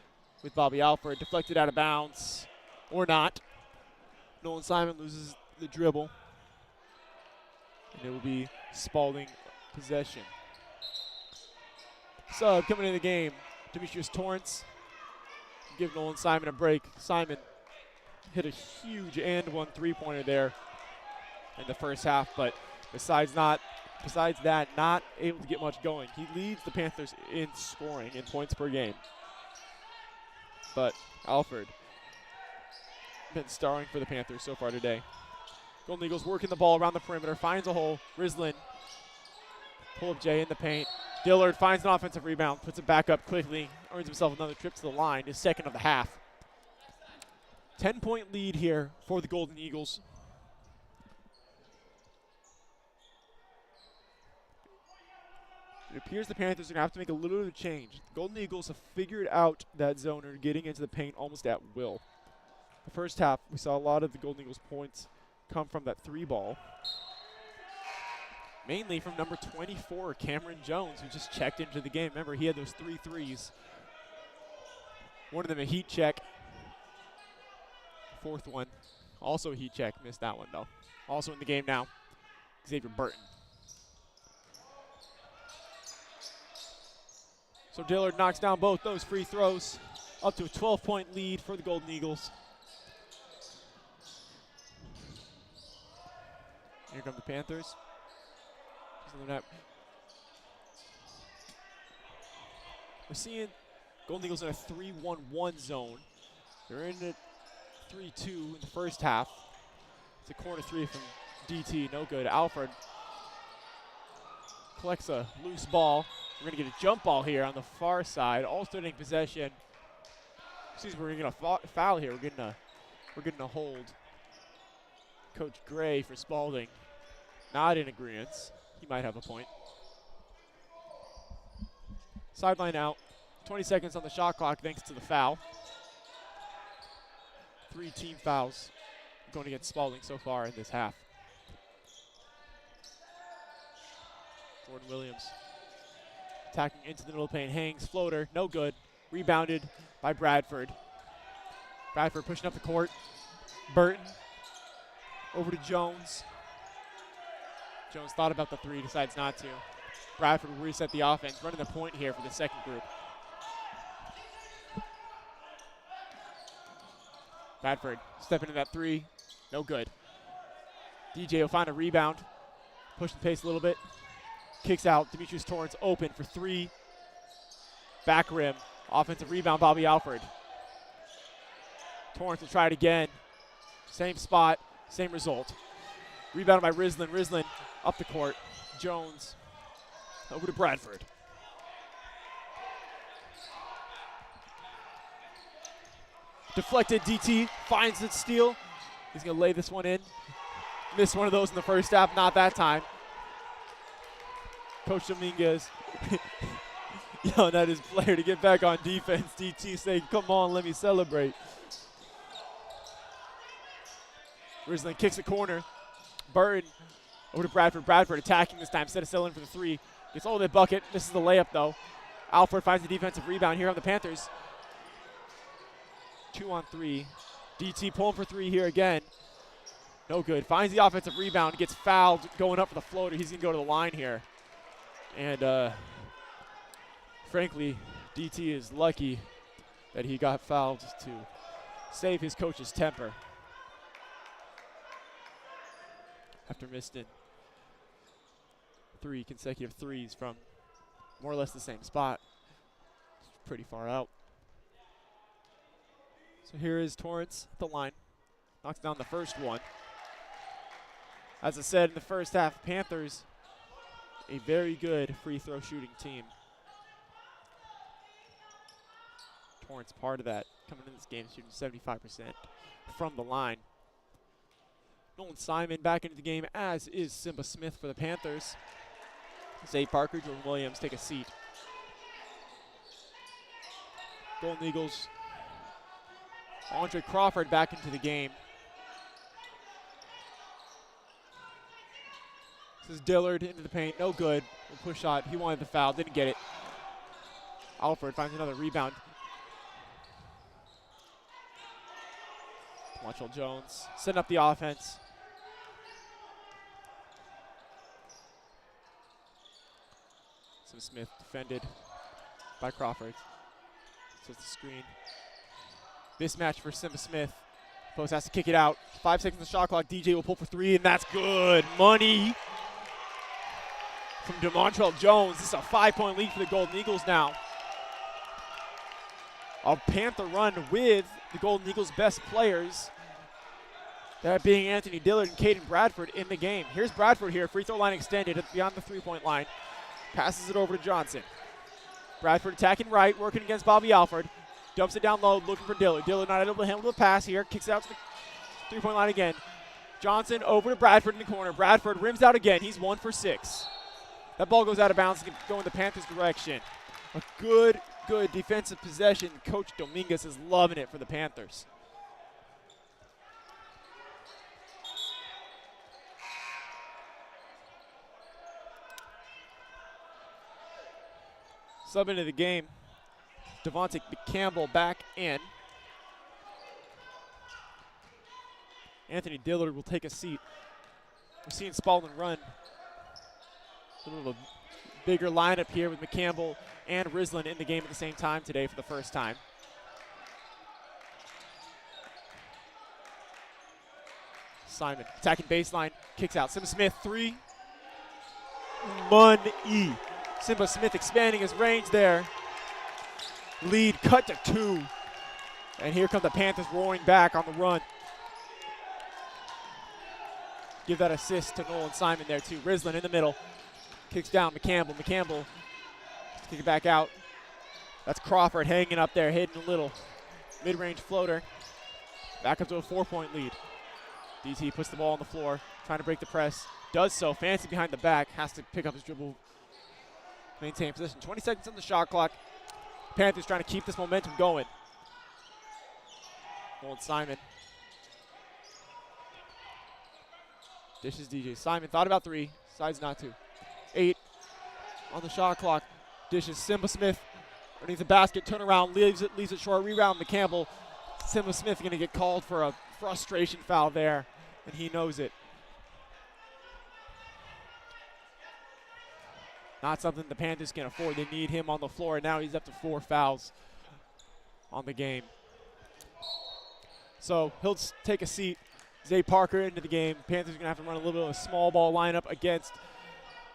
A: with Bobby Alford. Deflected out of bounds. Or not. Nolan Simon loses the dribble. And it will be Spalding possession. Sub coming in the game. Demetrius Torrance. Give Nolan Simon a break. Simon hit a huge and one three-pointer there in the first half, but besides that, not able to get much going. He leads the Panthers in scoring in points per game. But Alford been starring for the Panthers so far today. Golden Eagles working the ball around the perimeter, finds a hole. Rislin, pull-up J in the paint. Dillard finds an offensive rebound, puts it back up quickly, earns himself another trip to the line, his second of the half. 10-point lead here for the Golden Eagles. It appears the Panthers are going to have to make a little bit of a change. The Golden Eagles have figured out that zone and are getting into the paint almost at will. The first half, we saw a lot of the Golden Eagles' points come from that three ball. Mainly from number 24, Cameron Jones, who just checked into the game. Remember, he had those 3 threes. One of them a heat check. Fourth one, also a heat check. Missed that one, though. Also in the game now, Xavier Burton. So Dillard knocks down both those free throws, up to a 12-point lead for the Golden Eagles. Here come the Panthers. We're seeing Golden Eagles in a 3-1-1 zone. They're in a 3-2 in the first half. It's a corner three from DT, no good. Alfred collects a loose ball. We're going to get a jump ball here on the far side. Alternating possession. Excuse me, we're going to foul here. We're getting a hold. Coach Gray for Spalding, not in agreement. He might have a point. Sideline out. 20 seconds on the shot clock thanks to the foul. 3 team fouls going against Spalding so far in this half. Jordan Williams attacking into the middle of the paint. Hangs, floater, no good. Rebounded by Bradford. Bradford pushing up the court. Burton over to Jones. Jones thought about the three, decides not to. Bradford will reset the offense, running the point here for the second group. Bradford stepping into that three, no good. DJ will find a rebound, push the pace a little bit, kicks out. Demetrius Torrance open for three. Back rim, offensive rebound, Bobby Alford. Torrance will try it again. Same spot, same result. Rebounded by Rislin. Rislin up the court. Jones over to Bradford. Deflected, DT finds the steal. He's going to lay this one in. Missed one of those in the first half, not that time. Coach Dominguez yelling at his player to get back on defense. DT saying, come on, let me celebrate. Rislin kicks the corner. Burton over to Bradford. Bradford attacking this time instead of settling for the three. Gets all the bucket. Misses the layup, though. Alfred finds the defensive rebound here on the Panthers. 2-on-3. DT pulling for three here again. No good. Finds the offensive rebound. Gets fouled going up for the floater. He's going to go to the line here. And frankly, DT is lucky that he got fouled to save his coach's temper. After missing 3 consecutive threes from more or less the same spot. It's pretty far out. So here is Torrance at the line. Knocks down the first one. As I said in the first half, Panthers, a very good free throw shooting team. Torrance part of that, coming in this game shooting 75% from the line. Nolan Simon back into the game, as is Simba Smith for the Panthers. Zay Parker, Jordan Williams take a seat. Golden Eagles, Andre Crawford back into the game. This is Dillard into the paint, no good. A push shot, he wanted the foul, didn't get it. Alfred finds another rebound. Marshall Jones setting up the offense. Sim Smith defended by Crawford. So it's the screen. Mismatch for Simba Smith. Post has to kick it out. 5 seconds on the shot clock. DJ will pull for three, and that's good. Money from DeMontrell Jones. This is a 5-point lead for the Golden Eagles now. A Panther run with the Golden Eagles' best players. That being Anthony Dillard and Caden Bradford in the game. Here's Bradford here. Free throw line extended beyond the three-point line. Passes it over to Johnson. Bradford attacking right, working against Bobby Alford. Dumps it down low, looking for Dillard. Dillard not able to handle the pass here. Kicks it out to the three-point line again. Johnson over to Bradford in the corner. Bradford rims out again. He's 1 for 6. That ball goes out of bounds, going the Panthers' direction. A good defensive possession. Coach Dominguez is loving it for the Panthers. Sub into the game, Devontae Campbell back in. Anthony Dillard will take a seat. We're seeing Spalding run a little of a bigger lineup here with McCampbell and Rislin in the game at the same time today for the first time. Simon attacking baseline, kicks out. Simba Smith, three. Money. Simba Smith expanding his range there. Lead cut to 2. And here come the Panthers roaring back on the run. Give that assist to Nolan Simon there too. Rislin in the middle. Kicks down McCampbell. McCampbell kick it back out. That's Crawford hanging up there, hitting a little mid-range floater. Back up to a 4-point lead. DT puts the ball on the floor, trying to break the press. Does so, fancy behind the back, has to pick up his dribble, maintain position. 20 seconds on the shot clock. Panthers trying to keep this momentum going. Nolan Simon. Dishes DJ. Simon thought about 3, decides not to. 8 on the shot clock. Dishes Simba Smith underneath the basket, turn around, leaves it short, rebound McCampbell. Simba Smith going to get called for a frustration foul there, and he knows it. Not something the Panthers can afford. They need him on the floor, and now he's up to 4 fouls on the game. So he'll take a seat. Zay Parker into the game. Panthers are going to have to run a little bit of a small ball lineup against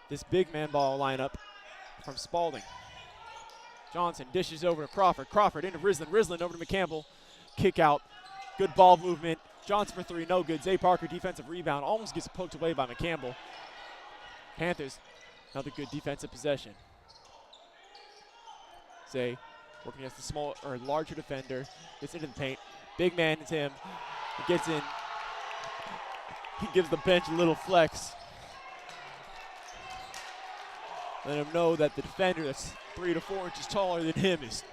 A: this big man ball lineup from Spalding. Johnson dishes over to Crawford. Crawford into Rislin. Rislin over to McCampbell. Kick out. Good ball movement. Johnson for 3, no good. Zay Parker defensive rebound. Almost gets poked away by McCampbell. Panthers, another good defensive possession. Zay working against the small or larger defender. Gets into the paint. Big man, it's him. He gets in. He gives the bench a little flex. Let him know that the defender that's 3 to 4 inches taller than him is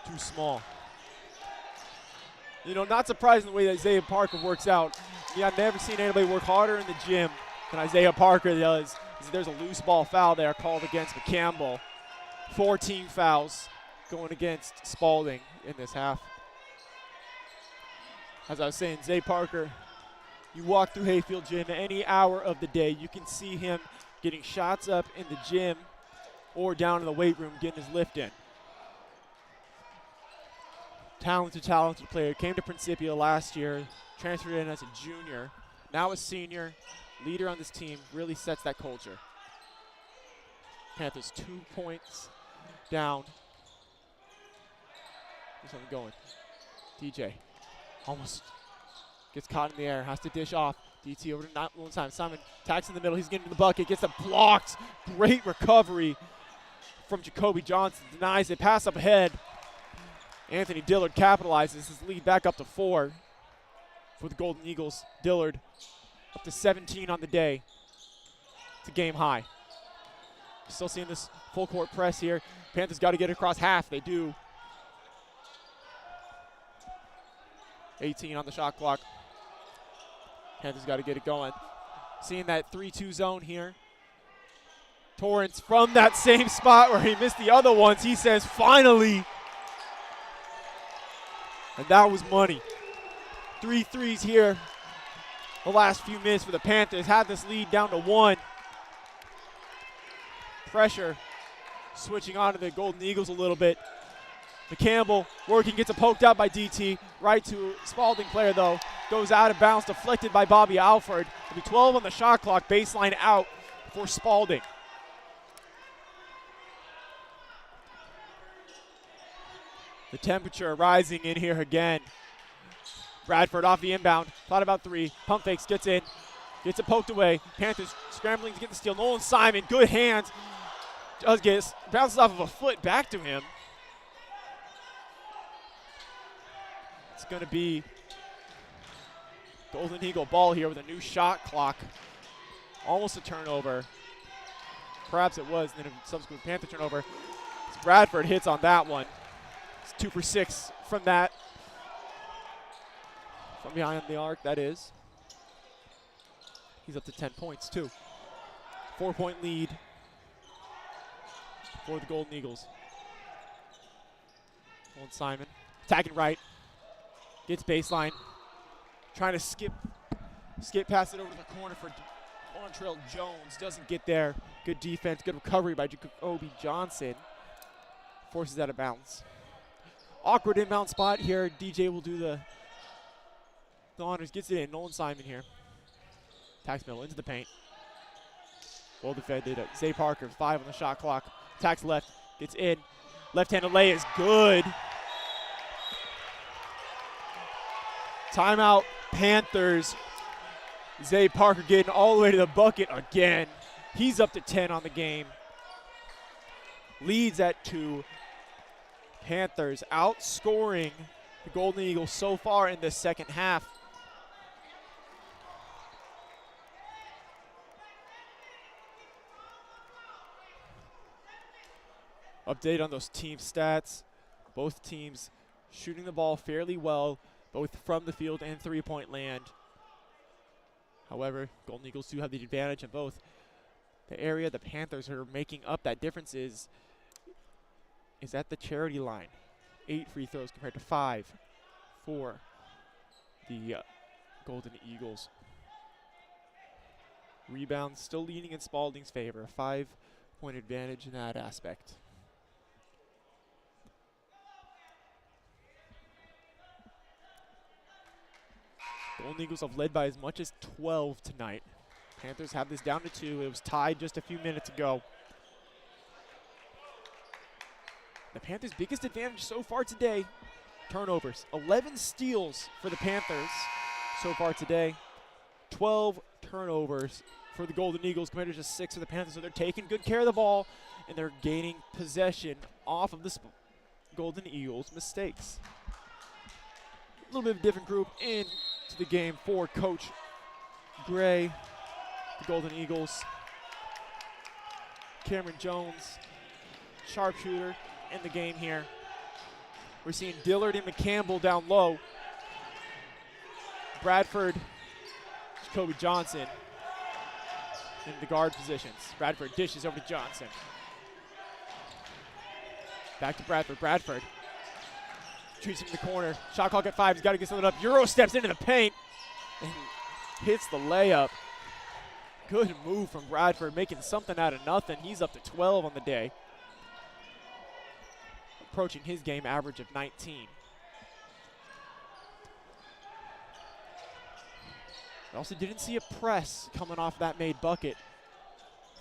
A: too small. You know, not surprising the way that Isaiah Parker works out. Yeah, I've never seen anybody work harder in the gym than Isaiah Parker does. There's a loose ball foul there called against McCampbell. 14 fouls going against Spalding in this half. As I was saying, Zay Parker, you walk through Hayfield Gym any hour of the day, you can see him getting shots up in the gym or down in the weight room getting his lift in. Talented player. Came to Principia last year, transferred in as a junior, now a senior, leader on this team, really sets that culture. Panthers 2 points down. There's something going. DJ almost gets caught in the air, has to dish off. DT over to Nolan Simon. Simon attacks in the middle, he's getting to the bucket, gets it blocked. Great recovery from Jacoby Johnson, denies it, pass up ahead. Anthony Dillard capitalizes his lead back up to 4 for the Golden Eagles. Dillard up to 17 on the day. It's a game high. Still seeing this full court press here. Panthers got to get across half. They do. 18 on the shot clock. Panthers got to get it going. Seeing that 3-2 zone here. Torrance from that same spot where he missed the other ones. He says, finally. And that was money. 3 threes here the last few minutes for the Panthers. Had this lead down to 1. Pressure switching on to the Golden Eagles a little bit. McCampbell working, gets it poked out by DT. Right to Spalding player though. Goes out of bounds, deflected by Bobby Alford. It'll be 12 on the shot clock, baseline out for Spalding. The temperature rising in here again. Bradford off the inbound, thought about 3, pump fakes, gets in, gets it poked away. Panthers scrambling to get the steal. Nolan Simon, good hands, does get, bounces off of a foot back to him. It's gonna be Golden Eagle ball here with a new shot clock. Almost a turnover. perhaps it was, and then a subsequent Panther turnover. Bradford hits on that one. It's 2 for 6 from that. From behind the arc, that is. He's up to 10 points, too. 4-point lead for the Golden Eagles. Old Simon, attacking right, gets baseline, trying to skip past it over to the corner for Montrell Jones. Doesn't get there. Good defense, good recovery by Jacoby Johnson. Forces out of bounds. Awkward inbound spot here. DJ will do the honors. Gets it in. Nolan Simon here. Attacks middle into the paint. Well defended. Zay Parker, 5 on the shot clock. Attacks left. Gets in. Left-handed lay is good. Timeout, Panthers. Zay Parker getting all the way to the bucket again. He's up to 10 on the game. Leads at 2. Panthers outscoring the Golden Eagles so far in the second half. Update on those team stats. Both teams shooting the ball fairly well, both from the field and three-point land. However, Golden Eagles do have the advantage in both. The area the Panthers are making up that difference is at the charity line. 8 free throws compared to 5 for the Golden Eagles. Rebounds still leaning in Spalding's favor. A 5-point advantage in that aspect. Golden Eagles have led by as much as 12 tonight. Panthers have this down to 2. It was tied just a few minutes ago. The Panthers' biggest advantage so far today, turnovers. 11 steals for the Panthers so far today. 12 turnovers for the Golden Eagles compared to just 6 for the Panthers. So they're taking good care of the ball, and they're gaining possession off of the Golden Eagles' mistakes. A little bit of a different group into the game for Coach Gray, the Golden Eagles. Cameron Jones, sharpshooter, in the game here. We're seeing Dillard and McCampbell down low. Bradford, Jacoby Johnson in the guard positions. Bradford dishes over to Johnson. Back to Bradford. Bradford treats him in the corner. Shot clock at 5. He's got to get something up. Euro steps into the paint and hits the layup. Good move from Bradford, making something out of nothing. He's up to 12 on the day. Approaching his game average of 19. We also didn't see a press coming off that made bucket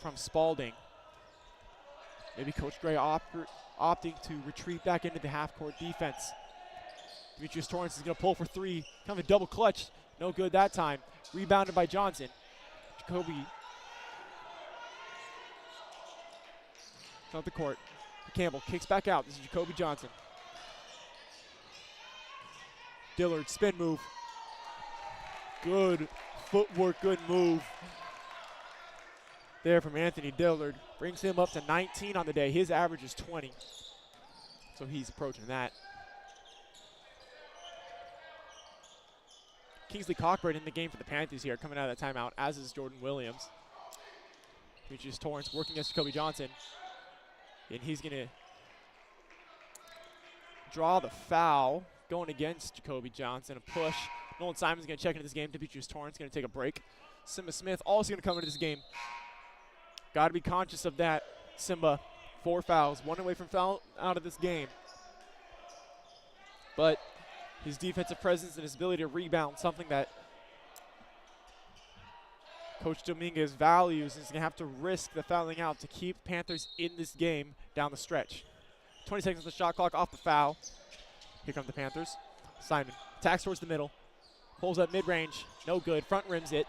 A: from Spalding. Maybe Coach Gray opting to retreat back into the half-court defense. Demetrius Torrance is going to pull for 3. Kind of a double clutch. No good that time. Rebounded by Johnson. Jacoby. Off the court. Campbell kicks back out. This is Jacoby Johnson. Dillard, spin move. Good footwork, good move there from Anthony Dillard. Brings him up to 19 on the day. His average is 20. So he's approaching that. Kingsley Cockburn in the game for the Panthers here, coming out of that timeout, as is Jordan Williams. Demetrius Torrance working against Jacoby Johnson. And he's going to draw the foul going against Jacoby Johnson. A push. Nolan Simon's going to check into this game. Demetrius Torrance going to take a break. Simba Smith also going to come into this game. Got to be conscious of that. Simba, 4 fouls. 1 away from foul out of this game. But his defensive presence and his ability to rebound, something that Coach Dominguez values, is going to have to risk the fouling out to keep Panthers in this game down the stretch. 20 seconds on the shot clock off the foul. Here come the Panthers. Simon attacks towards the middle. Pulls up mid-range. No good. Front rims it.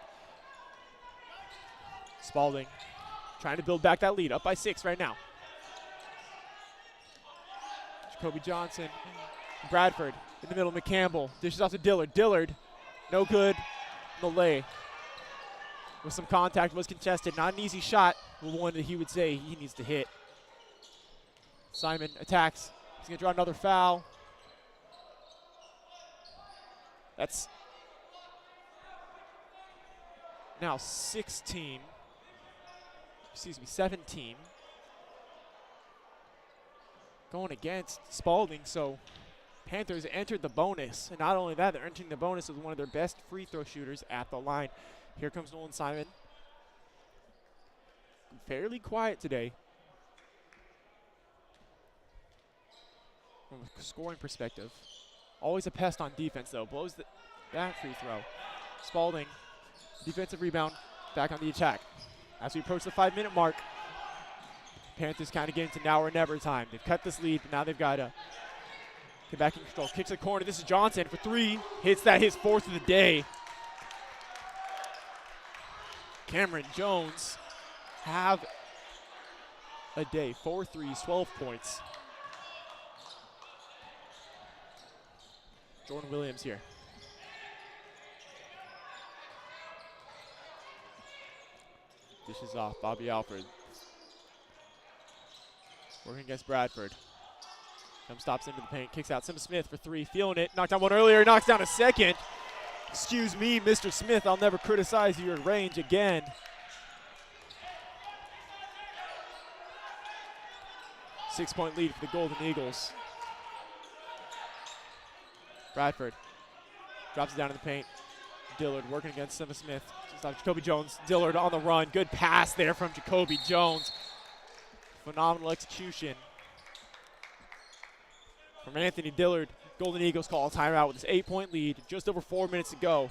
A: Spalding trying to build back that lead. Up by 6 right now. Jacoby Johnson. Bradford in the middle. McCampbell dishes off to Dillard. Dillard, no good. No lay. With some contact, was contested. Not an easy shot. one that he would say he needs to hit. Simon attacks. He's going to draw another foul. That's now 17. Going against Spalding, so Panthers entered the bonus. And not only that, they're entering the bonus with one of their best free throw shooters at the line. Here comes Nolan Simon. Fairly quiet today. From a scoring perspective. Always a pest on defense, though. Blows that free throw. Spalding, defensive rebound, back on the attack. As we approach the 5-minute mark, Panthers kind of get into now or never time. They've cut this lead, but now they've got to get back in control. Kicks the corner. This is Johnson for three. Hits that, his fourth of the day. Cameron Jones have a day. 4 threes, 12 points. Jordan Williams here. Dishes off. Bobby Alford. Working against Bradford. Stops into the paint. Kicks out. Simba Smith for three. Feeling it. Knocked down one earlier. Knocks down a second. Excuse me, Mr. Smith. I'll never criticize your range again. Six-point lead for the Golden Eagles. Bradford drops it down in the paint. Dillard working against Simba Smith. Just off Jacoby Jones. Dillard on the run. Good pass there from Jacoby Jones. Phenomenal execution from Anthony Dillard. Golden Eagles call a timeout with this 8-point lead. Just over 4 minutes to go.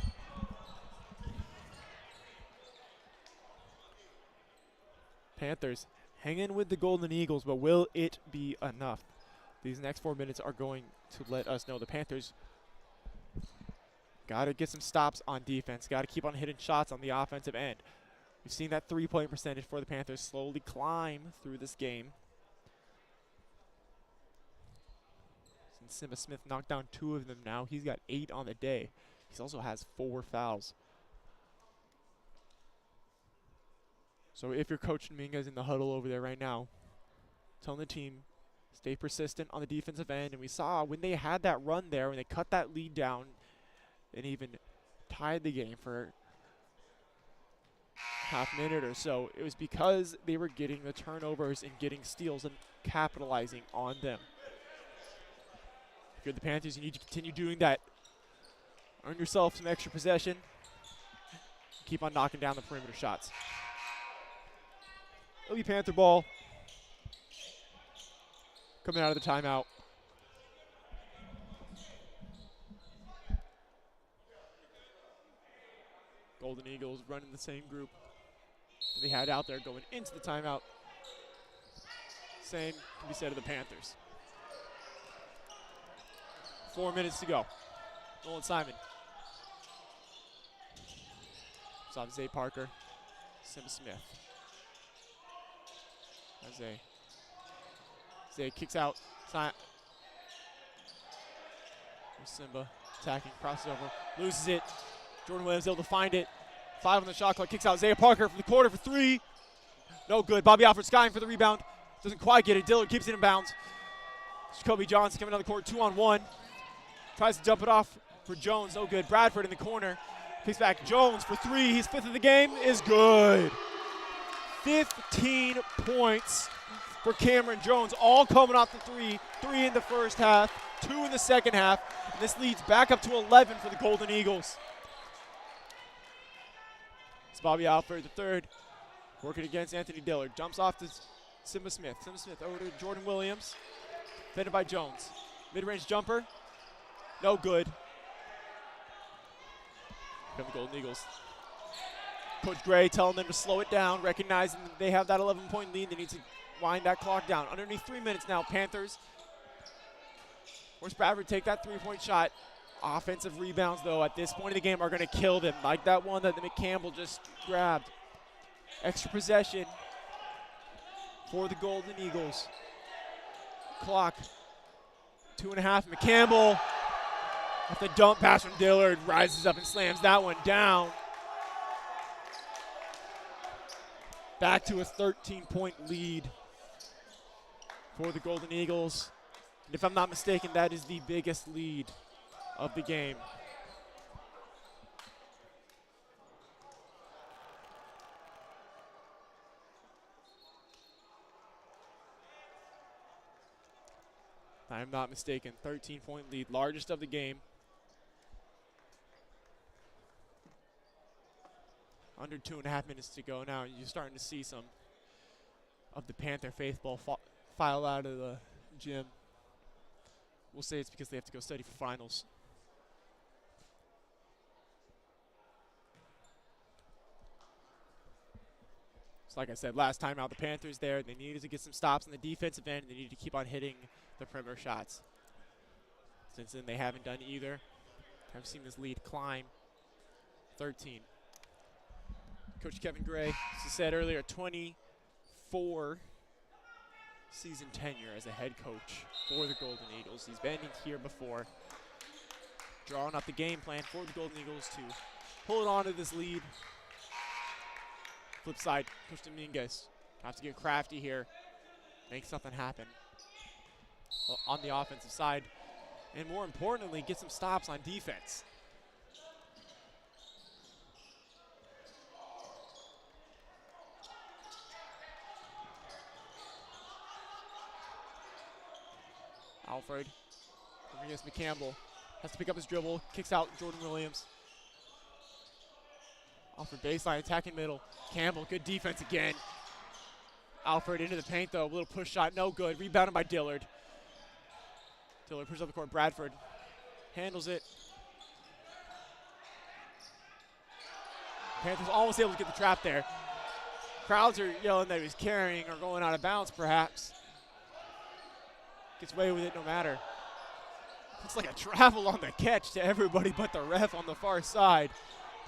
A: Panthers hanging with the Golden Eagles, but will it be enough? These next 4 minutes are going to let us know the Panthers got to get some stops on defense. Got to keep on hitting shots on the offensive end. We've seen that three-point percentage for the Panthers slowly climb through this game. Since Simba Smith knocked down 2 of them now, he's got 8 on the day. He also has 4 fouls. So if you're Coach Dominguez in the huddle over there right now, telling the team, stay persistent on the defensive end. And we saw when they had that run there, when they cut that lead down and even tied the game for half minute or so, it was because they were getting the turnovers and getting steals and capitalizing on them. If you're the Panthers, you need to continue doing that. Earn yourself some extra possession. Keep on knocking down the perimeter shots. It'll be Panther ball. Coming out of the timeout. Golden Eagles running the same group that they had out there going into the timeout. Same can be said of the Panthers. 4 minutes to go. Nolan Simon. Saw Zay Parker. Simba Smith. Zay kicks out. Simba attacking, crosses over, loses it. Jordan Williams able to find it. 5 on the shot clock. Kicks out Zay Parker from the corner for 3. No good. Bobby Alford skying for the rebound. Doesn't quite get it. Dillard keeps it in bounds. Jacoby Johnson coming down the court, 2-on-1. Tries to dump it off for Jones. No good. Bradford in the corner. Kicks back. Jones for 3. He's 5th of the game. Is good. 15 points for Cameron Jones. All coming off the 3. 3 in the first half. 2 in the second half. And this leads back up to 11 for the Golden Eagles. It's Bobby Alford, the third. Working against Anthony Dillard. Jumps off to Simba Smith. Simba Smith over to Jordan Williams. Defended by Jones. Mid-range jumper. No good. Here come the Golden Eagles. Coach Gray telling them to slow it down, recognizing that they have that 11-point lead. They need to wind that clock down. Underneath 3 minutes now, Panthers. Force Bradford take that 3-point shot. Offensive rebounds, though, at this point in the game are going to kill them, like that one that McCampbell just grabbed. Extra possession for the Golden Eagles. Clock, 2.5. McCampbell, with the dump pass from Dillard, rises up and slams that one down. Back to a 13-point lead for the Golden Eagles. And if I'm not mistaken, that is the biggest lead of the game. If I'm not mistaken, 13-point lead, largest of the game. Under 2.5 minutes to go now. You're starting to see some of the Panther faithful file out of the gym. We'll say it's because they have to go study for finals. So like I said, last time out, the Panthers there, they needed to get some stops on the defensive end. They needed to keep on hitting the perimeter shots. Since then, they haven't done either. I've seen this lead climb. 13. Coach Kevin Gray, as I said earlier, 24 season tenure as a head coach for the Golden Eagles. He's been here before, drawing up the game plan for the Golden Eagles to hold on to this lead. Flip side, Coach Dominguez have to get crafty here, make something happen on the offensive side, and more importantly, get some stops on defense. Alfred, against McCampbell, has to pick up his dribble, kicks out Jordan Williams. Alfred baseline, attacking middle. Campbell, good defense again. Alfred into the paint though, a little push shot, no good. Rebounded by Dillard. Dillard pushes up the court, Bradford handles it. Panthers almost able to get the trap there. Crowds are yelling that he was carrying or going out of bounds perhaps. Gets away with it no matter. Looks like a travel on the catch to everybody but the ref on the far side.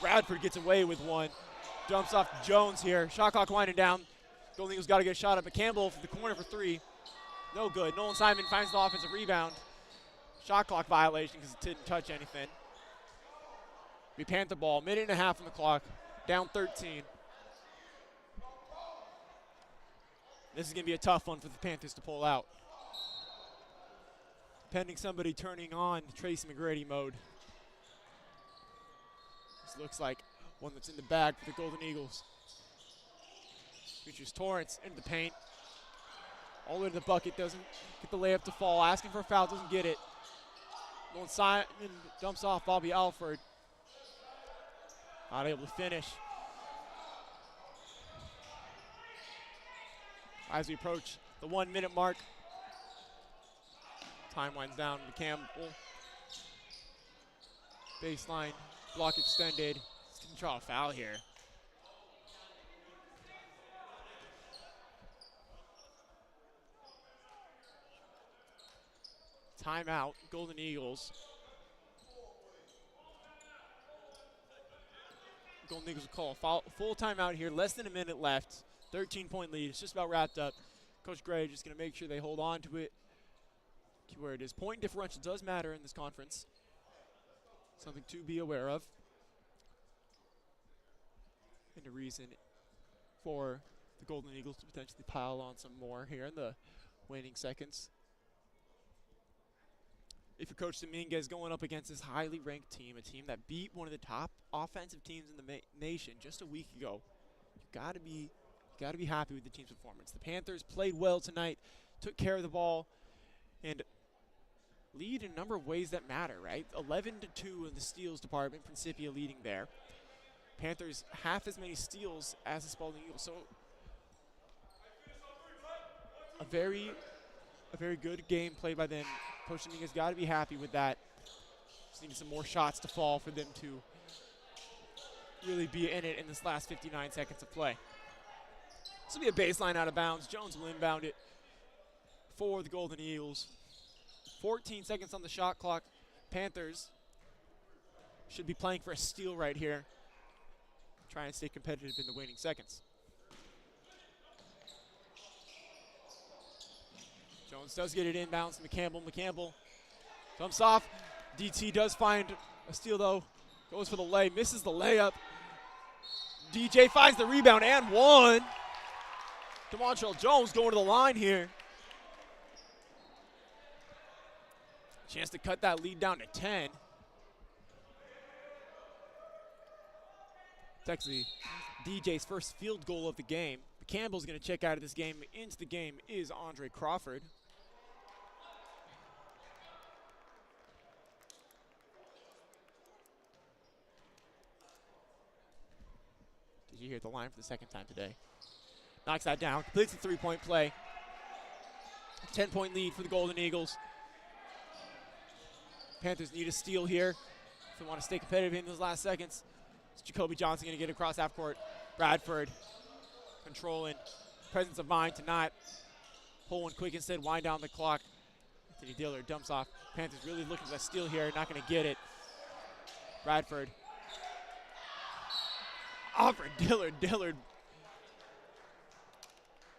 A: Bradford gets away with one. Dumps off to Jones here. Shot clock winding down. Golden Eagles got to get a shot up. But Campbell from the corner for three. No good. Nolan Simon finds the offensive rebound. Shot clock violation because it didn't touch anything. We Panther ball. Minute and a half on the clock. Down 13. This is going to be a tough one for the Panthers to pull out. Pending somebody turning on Tracy McGrady mode. This looks like one that's in the bag for the Golden Eagles. Features Torrance into the paint. All the way to the bucket, doesn't get the layup to fall. Asking for a foul, doesn't get it. Nolan Simon dumps off Bobby Alford. Not able to finish. As we approach the 1 minute mark, time winds down to Campbell. Baseline, block extended. He's going to draw a foul here. Timeout, Golden Eagles. Golden Eagles will call a full timeout here. Less than a minute left. 13-point lead. It's just about wrapped up. Coach Gray just going to make sure they hold on to it. Where it is. Point differential does matter in this conference. Something to be aware of. And a reason for the Golden Eagles to potentially pile on some more here in the waning seconds. If you're Coach Dominguez going up against this highly ranked team, a team that beat one of the top offensive teams in the nation just a week ago, you gotta be happy with the team's performance. The Panthers played well tonight, took care of the ball, and lead in a number of ways that matter, right? 11-2 in the steals department, Principia leading there. Panthers half as many steals as the Spalding Eagles. So a very good game played by them. Coach Dominguez got to be happy with that. Just needed some more shots to fall for them to really be in it in this last 59 seconds of play. This will be a baseline out of bounds. Jones will inbound it for the Golden Eagles. 14 seconds on the shot clock. Panthers should be playing for a steal right here. Try and stay competitive in the waning seconds. Jones does get it inbounds to McCampbell. McCampbell jumps off. DT does find a steal though. Goes for the lay, misses the layup. DJ finds the rebound and one. DeMontrell Jones going to the line here. Chance to cut that lead down to 10. It's actually DJ's first field goal of the game. Campbell's going to check out of this game. Into the game is Andre Crawford. Did you hear the line for the second time today? Knocks that down, completes the three-point play. 10-point lead for the Golden Eagles. Panthers need a steal here if they want to stay competitive in those last seconds. It's Jacoby Johnson going to get across half court. Bradford controlling, presence of mind to not pull one quick, instead wind down the clock. Anthony Dillard dumps off. Panthers really looking for a steal here, not going to get it. Bradford. Offered Dillard. Dillard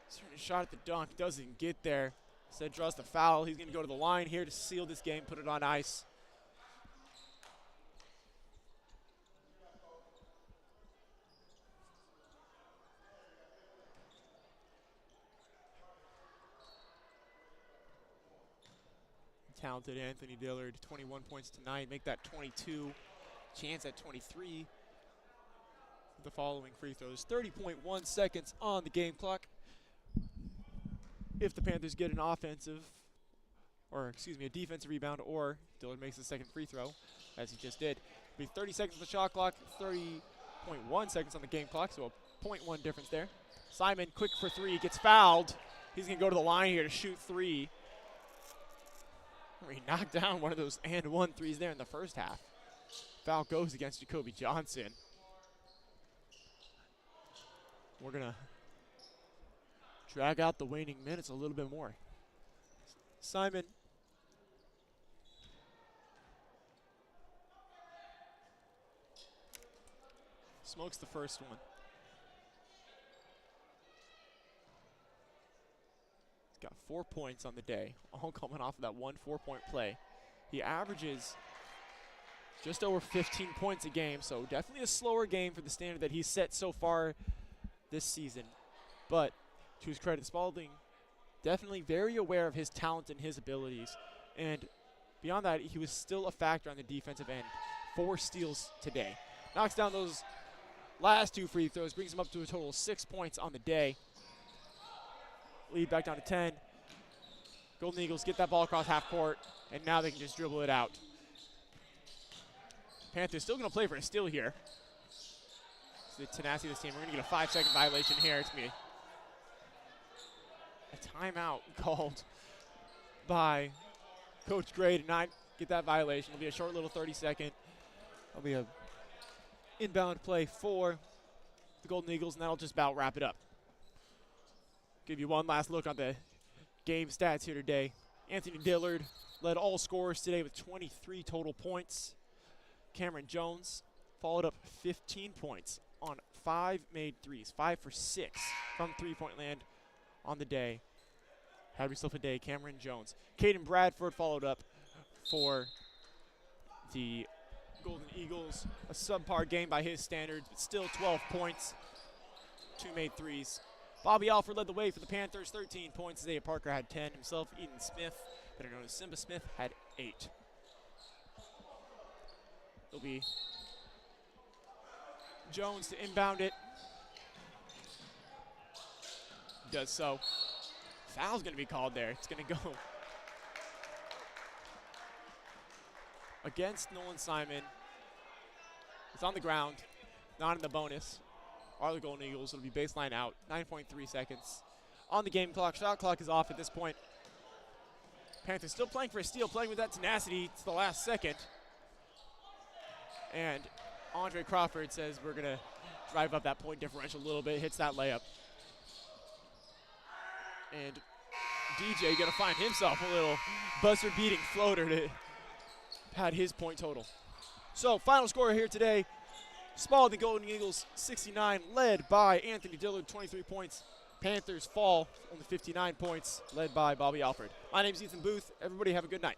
A: starting a shot at the dunk, doesn't get there. Instead draws the foul. He's going to go to the line here to seal this game, put it on ice. Talented Anthony Dillard, 21 points tonight, make that 22. Chance at 23. The following free throws. 30.1 seconds on the game clock. If the Panthers get an a defensive rebound, or Dillard makes the second free throw, as he just did. It'll be 30 seconds on the shot clock, 30.1 seconds on the game clock, so a 0.1 difference there. Simon, quick for three, gets fouled. He's going to go to the line here to shoot three. He knocked down one of those and one threes there in the first half. Foul goes against Jacoby Johnson. We're going to drag out the waning minutes a little bit more. Simon. Smokes the first one. Got 4 points on the day, all coming off of that 1 4-point play. He averages just over 15 points a game, so definitely a slower game for the standard that he's set so far this season. But to his credit, Spalding definitely very aware of his talent and his abilities. And beyond that, he was still a factor on the defensive end. 4 steals today. Knocks down those last 2 free throws, brings him up to a total of 6 points on the day. Lead back down to 10. Golden Eagles get that ball across half court, and now they can just dribble it out. Panthers still going to play for a steal here. It's the tenacity of this team. We're going to get a 5-second violation here. It's going to be a timeout called by Coach Gray to not get that violation. It'll be a short little 30-second. It'll be a inbound play for the Golden Eagles, and that'll just about wrap it up. Give you one last look on the game stats here today. Anthony Dillard led all scorers today with 23 total points. Cameron Jones followed up 15 points on 5 made threes, 5 for 6 from three-point land on the day. Had himself a day, Cameron Jones. Caden Bradford followed up for the Golden Eagles. A subpar game by his standards, but still 12 points, 2 made threes. Bobby Alford led the way for the Panthers, 13 points. Isaiah Parker had 10 himself. Eden Smith, better known as Simba Smith, had 8. It'll be Jones to inbound it. Does so. Foul's going to be called there. It's going to go against Nolan Simon. It's on the ground, not in the bonus. Are the Golden Eagles. It'll be baseline out. 9.3 seconds on the game clock. Shot clock is off at this point. Panthers still playing for a steal, playing with that tenacity to the last second. And Andre Crawford says we're going to drive up that point differential a little bit, hits that layup. And DJ going to find himself a little buzzer-beating floater to pad his point total. So final score here today, Spalding Golden Eagles 69, led by Anthony Dillard, 23 points. Panthers fall, only 59 points, led by Bobby Alford. My name is Ethan Booth. Everybody have a good night.